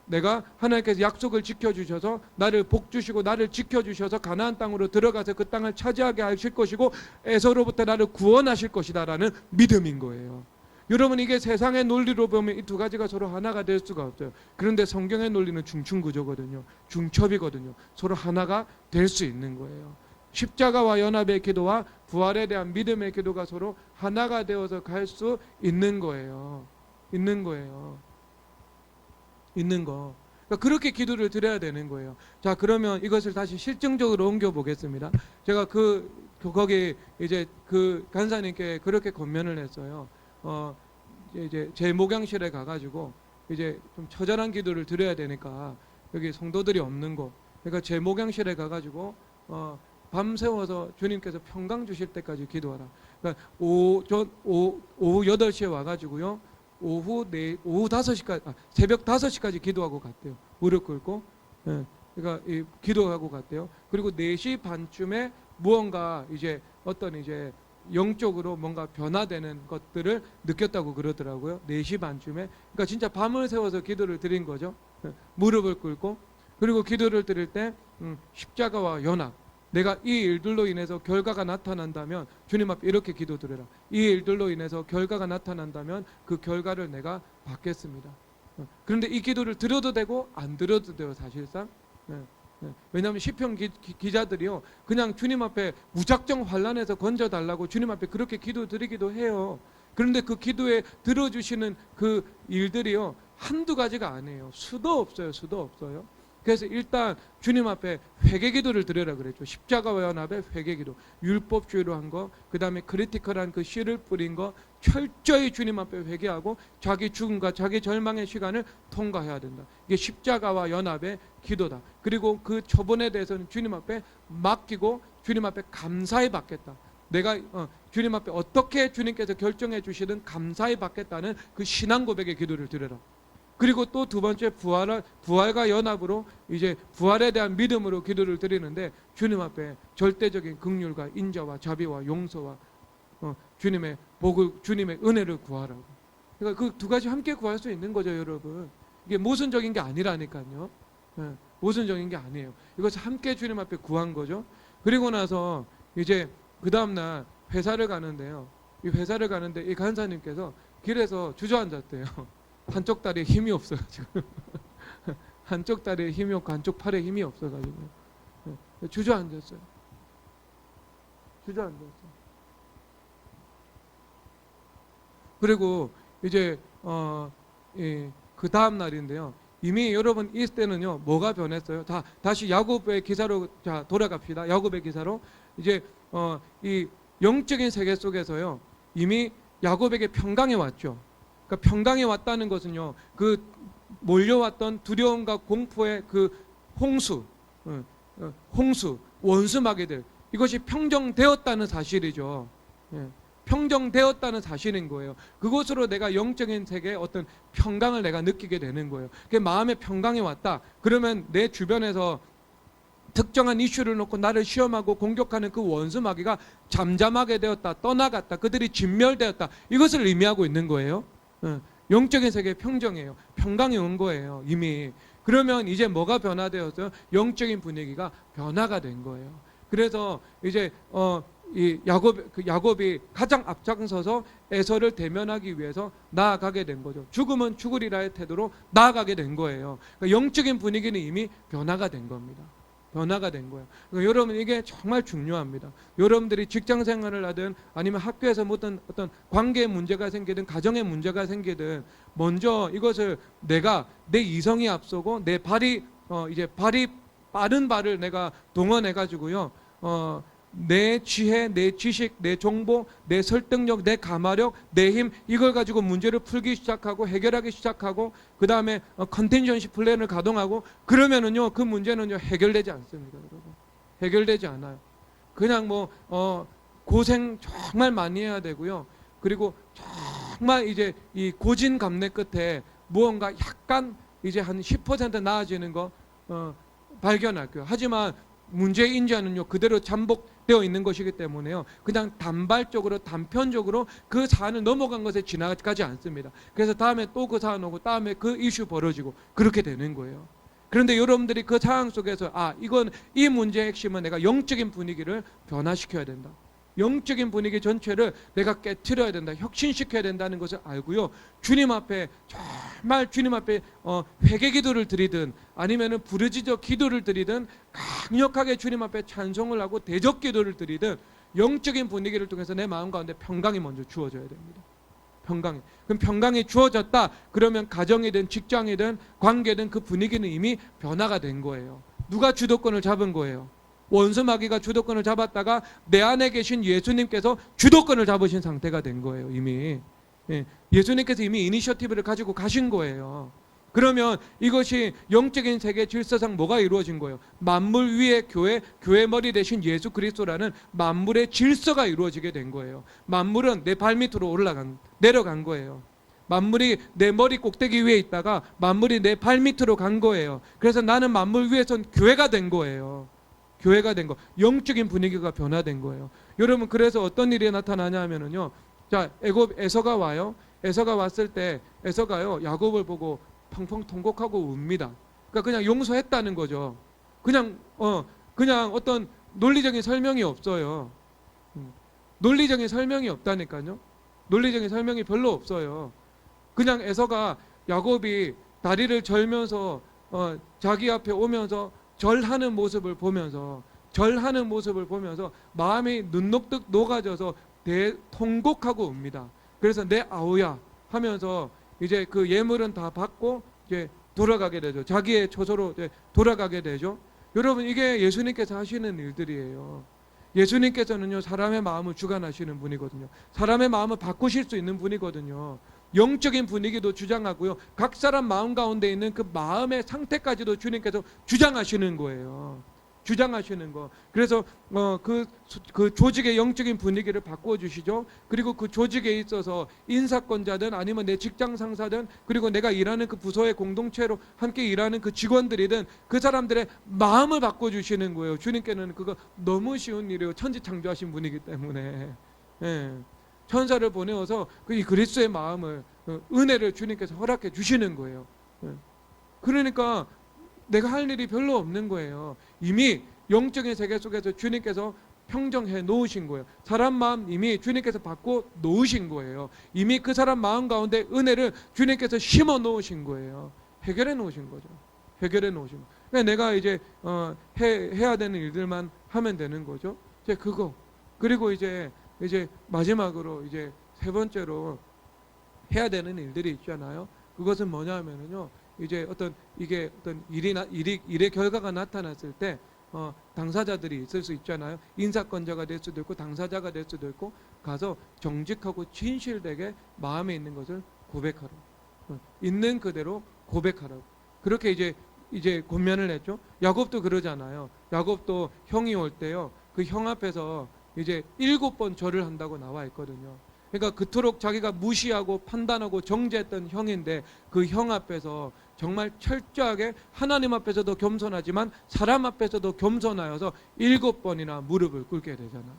내가 하나님께서 약속을 지켜주셔서 나를 복주시고 나를 지켜주셔서 가나안 땅으로 들어가서 그 땅을 차지하게 하실 것이고 에서로부터 나를 구원하실 것이다 라는 믿음인 거예요. 여러분, 이게 세상의 논리로 보면 이 두 가지가 서로 하나가 될 수가 없어요. 그런데 성경의 논리는 중충구조거든요. 중첩이거든요. 서로 하나가 될 수 있는 거예요. 십자가와 연합의 기도와 부활에 대한 믿음의 기도가 서로 하나가 되어서 갈 수 있는 거예요. 있는 거. 그러니까 그렇게 기도를 드려야 되는 거예요. 자, 그러면 이것을 다시 실증적으로 옮겨 보겠습니다. 제가 거기 이제 그 간사님께 그렇게 권면을 했어요. 이제 제 목양실에 가가지고 이제 좀 처절한 기도를 드려야 되니까 여기 성도들이 없는 곳, 그러니까 제 목양실에 가가지고 밤새워서 주님께서 평강 주실 때까지 기도하라. 그러니까 오후 8시에 와가지고요, 오후 5시까지, 새벽 5시까지 기도하고 갔대요. 무릎 꿇고. 그러니까 기도하고 갔대요. 그리고 4시 반쯤에 무언가 이제 어떤 이제 영적으로 뭔가 변화되는 것들을 느꼈다고 그러더라고요. 4시 반쯤에. 그러니까 진짜 밤을 새워서 기도를 드린 거죠. 무릎을 꿇고. 그리고 기도를 드릴 때 십자가와 연합, 내가 이 일들로 인해서 결과가 나타난다면 주님 앞에 이렇게 기도드려라. 이 일들로 인해서 결과가 나타난다면 그 결과를 내가 받겠습니다. 그런데 이 기도를 드려도 되고 안 드려도 돼요, 사실상. 왜냐하면 시편 기자들이요, 그냥 주님 앞에 무작정 환난에서 건져달라고 주님 앞에 그렇게 기도드리기도 해요. 그런데 그 기도에 들어주시는 그 일들이요, 한두 가지가 아니에요. 수도 없어요. 수도 없어요. 그래서 일단 주님 앞에 회개기도를 드려라 그랬죠. 십자가와 연합의 회개기도, 율법주의로 한 거, 그 다음에 크리티컬한 그 씨를 뿌린 거 철저히 주님 앞에 회개하고 자기 죽음과 자기 절망의 시간을 통과해야 된다. 이게 십자가와 연합의 기도다. 그리고 그 처분에 대해서는 주님 앞에 맡기고 주님 앞에 감사히 받겠다. 내가 주님 앞에 어떻게 주님께서 결정해 주시든 감사히 받겠다는 그 신앙 고백의 기도를 드려라. 그리고 또 두 번째 부활과 연합으로 이제 부활에 대한 믿음으로 기도를 드리는데 주님 앞에 절대적인 긍휼과 인자와 자비와 용서와 주님의 복을, 주님의 은혜를 구하라고. 그러니까 그 두 가지 함께 구할 수 있는 거죠, 여러분. 이게 모순적인 게 아니라니까요. 모순적인 게 아니에요. 이것을 함께 주님 앞에 구한 거죠. 그리고 나서 이제 그 다음날 회사를 가는데요. 이 회사를 가는데 이 간사님께서 길에서 주저앉았대요. 한쪽 다리에 힘이 없어가지고 한쪽 다리에 힘이 없고 한쪽 팔에 힘이 없어가지고 주저앉았어요. 그리고 이제 그 다음 날인데요. 이미 여러분 이 때는요, 뭐가 변했어요? 다시 야곱의 기사로 돌아갑시다. 야곱의 기사로 이제 이 영적인 세계 속에서요, 이미 야곱에게 평강이 왔죠. 그러니까 평강이 왔다는 것은요, 그 몰려왔던 두려움과 공포의 그 홍수, 원수마귀들, 이것이 평정되었다는 사실이죠. 평정되었다는 사실인 거예요. 그것으로 내가 영적인 세계의 어떤 평강을 내가 느끼게 되는 거예요. 그 마음의 평강이 왔다. 그러면 내 주변에서 특정한 이슈를 놓고 나를 시험하고 공격하는 그 원수 마귀가 잠잠하게 되었다, 떠나갔다, 그들이 진멸되었다, 이것을 의미하고 있는 거예요. 영적인 세계의 평정이에요. 평강이 온 거예요, 이미. 그러면 이제 뭐가 변화되었어요? 영적인 분위기가 변화가 된 거예요. 그래서 이제 이 야곱이 가장 앞장서서 에서를 대면하기 위해서 나아가게 된 거죠. 죽으면 죽으리라의 태도로 나아가게 된 거예요. 그러니까 영적인 분위기는 이미 변화가 된 겁니다. 변화가 된 거예요. 그러니까 여러분, 이게 정말 중요합니다. 여러분들이 직장 생활을 하든 아니면 학교에서 어떤 관계에 문제가 생기든 가정에 문제가 생기든 먼저 이것을 내가 내 이성이 앞서고 내 발이 빠른 발을 내가 동원해 가지고요. 내 지혜, 내 지식, 내 정보, 내 설득력, 내 가마력, 내 힘, 이걸 가지고 문제를 풀기 시작하고 해결하기 시작하고 그 다음에 컨텐션시 플랜을 가동하고 그러면은요, 그 문제는요 해결되지 않습니다, 여러분. 해결되지 않아요. 그냥 고생 정말 많이 해야 되고요. 그리고 정말 이제 이 고진감래 끝에 무언가 약간 이제 한 10% 나아지는 거 발견할 거예요. 하지만 문제 인자는요 그대로 잠복되어 있는 것이기 때문에요, 그냥 단발적으로 단편적으로 그 사안을 넘어간 것에 지나가지 않습니다. 그래서 다음에 또 그 사안 오고 다음에 그 이슈 벌어지고 그렇게 되는 거예요. 그런데 여러분들이 그 상황 속에서 이 문제의 핵심은 내가 영적인 분위기를 변화시켜야 된다, 영적인 분위기 전체를 내가 깨트려야 된다, 혁신시켜야 된다는 것을 알고요, 주님 앞에 정말 주님 앞에 회개기도를 드리든 아니면은 부르짖어 기도를 드리든 강력하게 주님 앞에 찬송을 하고 대적기도를 드리든 영적인 분위기를 통해서 내 마음 가운데 평강이 먼저 주어져야 됩니다. 평강이. 그럼 평강이 주어졌다 그러면 가정이든 직장이든 관계든 그 분위기는 이미 변화가 된 거예요. 누가 주도권을 잡은 거예요? 원수 마귀가 주도권을 잡았다가 내 안에 계신 예수님께서 주도권을 잡으신 상태가 된 거예요, 이미. 예수님께서 이미 이니셔티브를 가지고 가신 거예요. 그러면 이것이 영적인 세계 질서상 뭐가 이루어진 거예요? 만물 위의 교회 머리 대신 예수 그리스도라는 만물의 질서가 이루어지게 된 거예요. 만물은 내 발밑으로 내려간 거예요. 만물이 내 머리 꼭대기 위에 있다가 만물이 내 발밑으로 간 거예요. 그래서 나는 만물 위에선 교회가 된 거예요. 교회가 된 거, 영적인 분위기가 변화된 거예요. 여러분, 그래서 어떤 일이 나타나냐 하면은요, 자, 에서가 와요. 에서가 왔을 때 에서가요, 야곱을 보고 펑펑 통곡하고 웁니다. 그러니까 그냥 용서했다는 거죠. 그냥 어떤 논리적인 설명이 없어요. 논리적인 설명이 없다니까요. 논리적인 설명이 별로 없어요. 그냥 에서가 야곱이 다리를 절면서 자기 앞에 오면서 절하는 모습을 보면서 마음이 눈녹듯 녹아져서 통곡하고 옵니다. 그래서 내 아우야 하면서 이제 그 예물은 다 받고 이제 돌아가게 되죠. 자기의 처소로 이제 돌아가게 되죠. 여러분, 이게 예수님께서 하시는 일들이에요. 예수님께서는요, 사람의 마음을 주관하시는 분이거든요. 사람의 마음을 바꾸실 수 있는 분이거든요. 영적인 분위기도 주장하고요, 각 사람 마음 가운데 있는 그 마음의 상태까지도 주님께서 주장하시는 거예요. 주장하시는 거. 그래서 그 조직의 영적인 분위기를 바꾸어 주시죠. 그리고 그 조직에 있어서 인사권자든 아니면 내 직장 상사든, 그리고 내가 일하는 그 부서의 공동체로 함께 일하는 그 직원들이든 그 사람들의 마음을 바꿔 주시는 거예요. 주님께는 그거 너무 쉬운 일이에요. 천지창조하신 분이기 때문에. 예. 천사를 보내어서 이 그리스도의 마음을, 은혜를 주님께서 허락해 주시는 거예요. 예. 그러니까 내가 할 일이 별로 없는 거예요. 이미 영적인 세계 속에서 주님께서 평정해 놓으신 거예요. 사람 마음 이미 주님께서 바꿔 놓으신 거예요. 이미 그 사람 마음 가운데 은혜를 주님께서 심어 놓으신 거예요. 해결해 놓으신 거죠. 해결해 놓으신 거. 그러니까 내가 이제 해야 되는 일들만 하면 되는 거죠. 이제 그거. 그리고 이제 마지막으로 이제 세 번째로 해야 되는 일들이 있잖아요. 그것은 뭐냐면은요, 이제 이게 어떤 일의 결과가 나타났을 때 당사자들이 있을 수 있잖아요. 인사권자가 될 수도 있고 당사자가 될 수도 있고, 가서 정직하고 진실되게 마음에 있는 것을 고백하라. 있는 그대로 고백하라고. 그렇게 이제 권면을 했죠. 야곱도 그러잖아요. 야곱도 형이 올 때요, 그 형 앞에서 이제 7번 절을 한다고 나와 있거든요. 그러니까 그토록 자기가 무시하고 판단하고 정죄했던 형인데, 그 형 앞에서 정말 철저하게 하나님 앞에서도 겸손하지만 사람 앞에서도 겸손하여서 7번이나 무릎을 꿇게 되잖아요.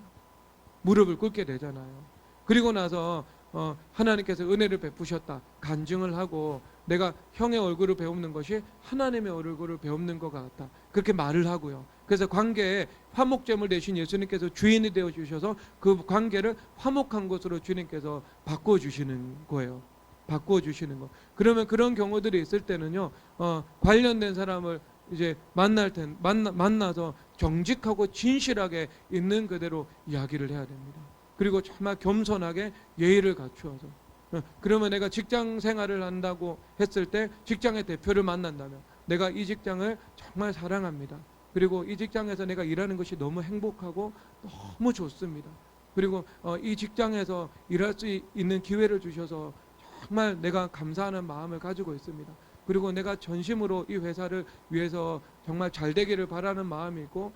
무릎을 꿇게 되잖아요. 그리고 나서 하나님께서 은혜를 베푸셨다 간증을 하고, 내가 형의 얼굴을 배우는 것이 하나님의 얼굴을 배우는 것 같다, 그렇게 말을 하고요. 그래서 관계에 화목제물 대신 예수님께서 주인이 되어 주셔서 그 관계를 화목한 것으로 주님께서 바꿔 주시는 거예요. 바꿔 주시는 거. 그러면 그런 경우들이 있을 때는요, 관련된 사람을 이제 만나서 정직하고 진실하게 있는 그대로 이야기를 해야 됩니다. 그리고 정말 겸손하게 예의를 갖추어서. 그러면 내가 직장 생활을 한다고 했을 때 직장의 대표를 만난다면, 내가 이 직장을 정말 사랑합니다. 그리고 이 직장에서 내가 일하는 것이 너무 행복하고 너무 좋습니다. 그리고 이 직장에서 일할 수 있는 기회를 주셔서 정말 내가 감사하는 마음을 가지고 있습니다. 그리고 내가 전심으로 이 회사를 위해서 정말 잘 되기를 바라는 마음이 있고,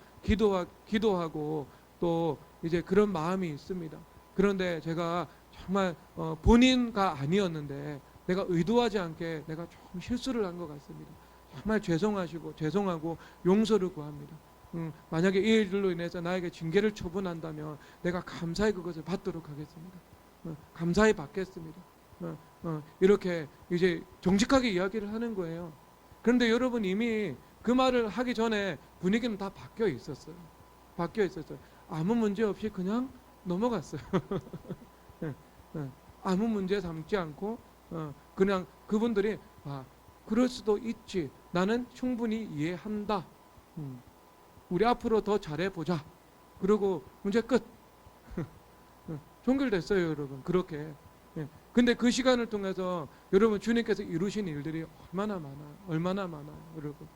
기도하고 또 이제 그런 마음이 있습니다. 그런데 제가 정말 본인가 아니었는데 내가 의도하지 않게 내가 조금 실수를 한 것 같습니다. 정말 죄송하고 용서를 구합니다. 만약에 이 일들로 인해서 나에게 징계를 처분한다면 내가 감사히 그것을 받도록 하겠습니다. 감사히 받겠습니다. 이렇게 이제 정직하게 이야기를 하는 거예요. 그런데 여러분, 이미 그 말을 하기 전에 분위기는 다 바뀌어 있었어요. 아무 문제 없이 그냥 넘어갔어요. 아무 문제 삼지 않고 그냥 그분들이 그럴 수도 있지, 나는 충분히 이해한다, 우리 앞으로 더 잘해보자, 그리고 문제 끝. 종결됐어요, 여러분. 그렇게. 근데 그 시간을 통해서 여러분, 주님께서 이루신 일들이 얼마나 많아요, 여러분.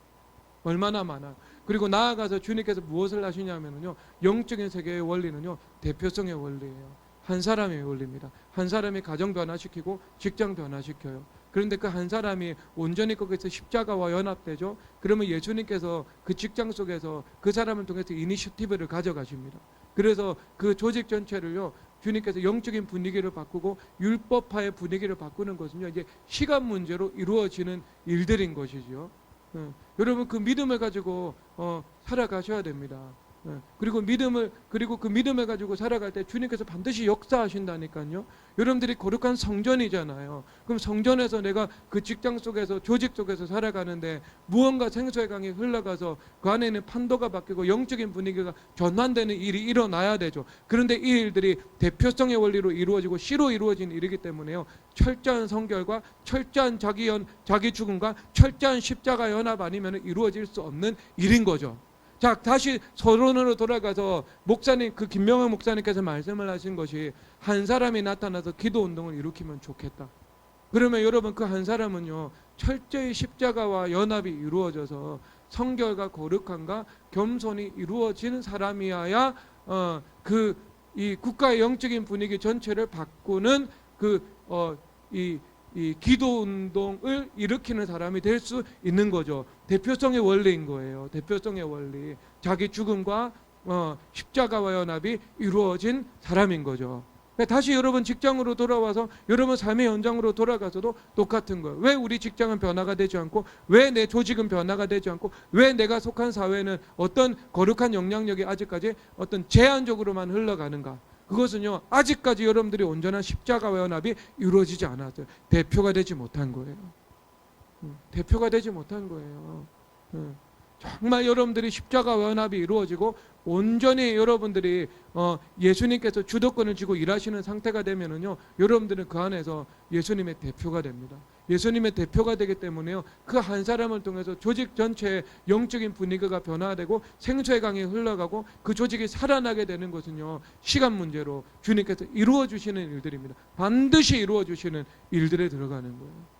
얼마나 많아요. 그리고 나아가서 주님께서 무엇을 하시냐면요, 영적인 세계의 원리는요, 대표성의 원리예요. 한 사람의 원리입니다. 한 사람이 가정 변화시키고 직장 변화시켜요. 그런데 그 한 사람이 온전히 거기서 십자가와 연합되죠. 그러면 예수님께서 그 직장 속에서 그 사람을 통해서 이니셔티브를 가져가십니다. 그래서 그 조직 전체를요, 주님께서 영적인 분위기를 바꾸고 율법화의 분위기를 바꾸는 것은요, 이제 시간 문제로 이루어지는 일들인 것이죠. 여러분, 그 믿음을 가지고 살아가셔야 됩니다. 그리고 그 믿음을 가지고 살아갈 때 주님께서 반드시 역사하신다니까요. 여러분들이 거룩한 성전이잖아요. 그럼 성전에서 내가 그 직장 속에서 조직 속에서 살아가는데 무언가 생수의 강이 흘러가서 그 안에 있는 판도가 바뀌고 영적인 분위기가 전환되는 일이 일어나야 되죠. 그런데 이 일들이 대표성의 원리로 이루어지고 시로 이루어진 일이기 때문에요. 철저한 성결과 철저한 자기 죽음과 철저한 십자가 연합 아니면 이루어질 수 없는 일인 거죠. 자, 다시 서론으로 돌아가서 목사님, 그 김명환 목사님께서 말씀을 하신 것이 한 사람이 나타나서 기도 운동을 일으키면 좋겠다. 그러면 여러분, 그 한 사람은요, 철저히 십자가와 연합이 이루어져서 성결과 거룩함과 겸손이 이루어지는 사람이어야 이 국가의 영적인 분위기 전체를 바꾸는 이 기도 운동을 일으키는 사람이 될 수 있는 거죠. 대표성의 원리인 거예요. 대표성의 원리. 자기 죽음과 십자가와 연합이 이루어진 사람인 거죠. 다시 여러분 직장으로 돌아와서 여러분 삶의 현장으로 돌아가서도 똑같은 거예요. 왜 우리 직장은 변화가 되지 않고, 왜 내 조직은 변화가 되지 않고, 왜 내가 속한 사회는 어떤 거룩한 영향력이 아직까지 어떤 제한적으로만 흘러가는가? 그것은요, 아직까지 여러분들이 온전한 십자가와 연합이 이루어지지 않았어요. 대표가 되지 못한 거예요. 대표가 되지 못한 거예요. 정말 여러분들이 십자가와 연합이 이루어지고 온전히 여러분들이 예수님께서 주도권을 쥐고 일하시는 상태가 되면은요, 여러분들은 그 안에서 예수님의 대표가 됩니다. 예수님의 대표가 되기 때문에요, 그 한 사람을 통해서 조직 전체의 영적인 분위기가 변화되고 생수의 강이 흘러가고 그 조직이 살아나게 되는 것은요, 시간 문제로 주님께서 이루어 주시는 일들입니다. 반드시 이루어 주시는 일들에 들어가는 거예요.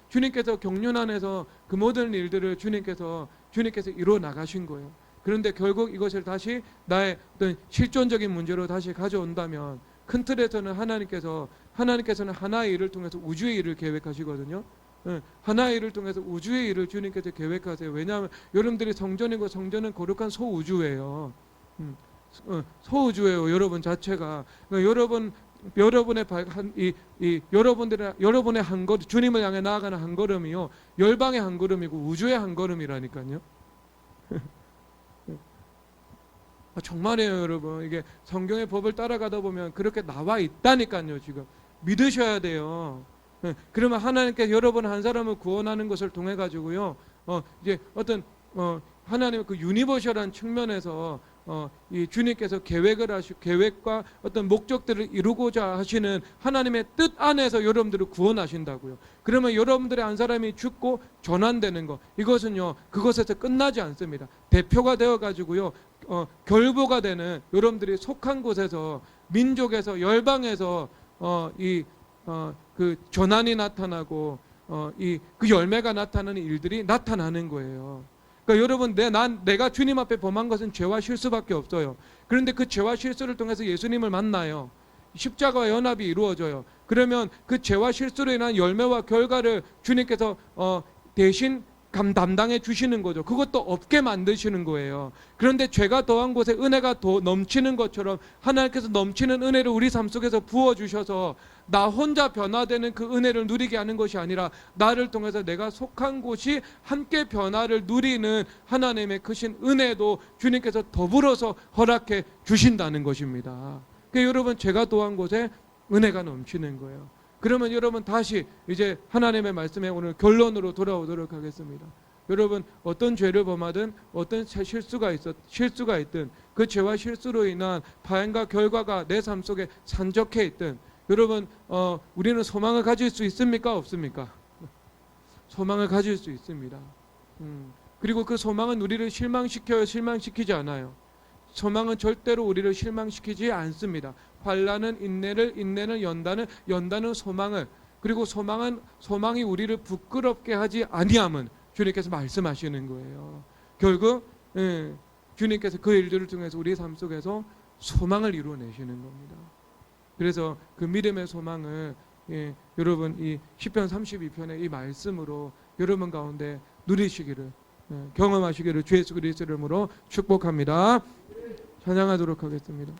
주님께서 경륜 안에서 그 모든 일들을 주님께서 이루어 나가신 거예요. 그런데 결국 이것을 다시 나의 어떤 실존적인 문제로 다시 가져온다면, 큰 틀에서는 하나님께서는 하나의 일을 통해서 우주의 일을 계획하시거든요. 하나의 일을 통해서 우주의 일을 주님께서 계획하세요. 왜냐하면 여러분들이 성전이고, 성전은 거룩한 소우주예요. 소우주예요. 여러분 자체가. 그러니까 여러분의 한 걸음, 주님을 향해 나아가는 한 걸음이요, 열방의 한 걸음이고 우주의 한 걸음이라니까요. 정말이에요, 여러분. 이게 성경의 법을 따라가다 보면 그렇게 나와 있다니까요. 지금 믿으셔야 돼요. 그러면 하나님께서 여러분 한 사람을 구원하는 것을 통해 가지고요, 이제 어떤 하나님의 그 유니버셜한 측면에서 이 주님께서 계획과 어떤 목적들을 이루고자 하시는 하나님의 뜻 안에서 여러분들을 구원하신다고요. 그러면 여러분들의 한 사람이 죽고 전환되는 것, 이것은요, 그것에서 끝나지 않습니다. 대표가 되어 가지고요, 결보가 되는, 여러분들이 속한 곳에서, 민족에서, 열방에서 그 전환이 나타나고 그 열매가 나타나는 일들이 나타나는 거예요. 그러니까 여러분, 내가 주님 앞에 범한 것은 죄와 실수밖에 없어요. 그런데 그 죄와 실수를 통해서 예수님을 만나요. 십자가와 연합이 이루어져요. 그러면 그 죄와 실수로 인한 열매와 결과를 주님께서 대신 담당해 주시는 거죠. 그것도 없게 만드시는 거예요. 그런데 죄가 더한 곳에 은혜가 더 넘치는 것처럼 하나님께서 넘치는 은혜를 우리 삶 속에서 부어주셔서 나 혼자 변화되는 그 은혜를 누리게 하는 것이 아니라, 나를 통해서 내가 속한 곳이 함께 변화를 누리는 하나님의 크신 은혜도 주님께서 더불어서 허락해 주신다는 것입니다. 그러니까 여러분, 죄가 더한 곳에 은혜가 넘치는 거예요. 그러면 여러분, 다시 이제 하나님의 말씀에 오늘 결론으로 돌아오도록 하겠습니다. 여러분, 어떤 죄를 범하든, 어떤 실수가 있든, 그 죄와 실수로 인한 파행과 결과가 내 삶 속에 산적해 있든, 여러분, 우리는 소망을 가질 수 있습니까? 없습니까? 소망을 가질 수 있습니다. 그리고 그 소망은 우리를 실망시켜요? 실망시키지 않아요? 소망은 절대로 우리를 실망시키지 않습니다. 환난은 인내를, 인내는 연단은 소망을, 그리고 소망이 우리를 부끄럽게 하지 아니함은 주님께서 말씀하시는 거예요. 결국 주님께서 그 일들을 통해서 우리 삶 속에서 소망을 이루어내시는 겁니다. 그래서 그 믿음의 소망을 여러분, 이 시편 32편의 이 말씀으로 여러분 가운데 누리시기를, 경험하시기를 주 예수 그리스도의 이름으로 축복합니다. 찬양하도록 하겠습니다.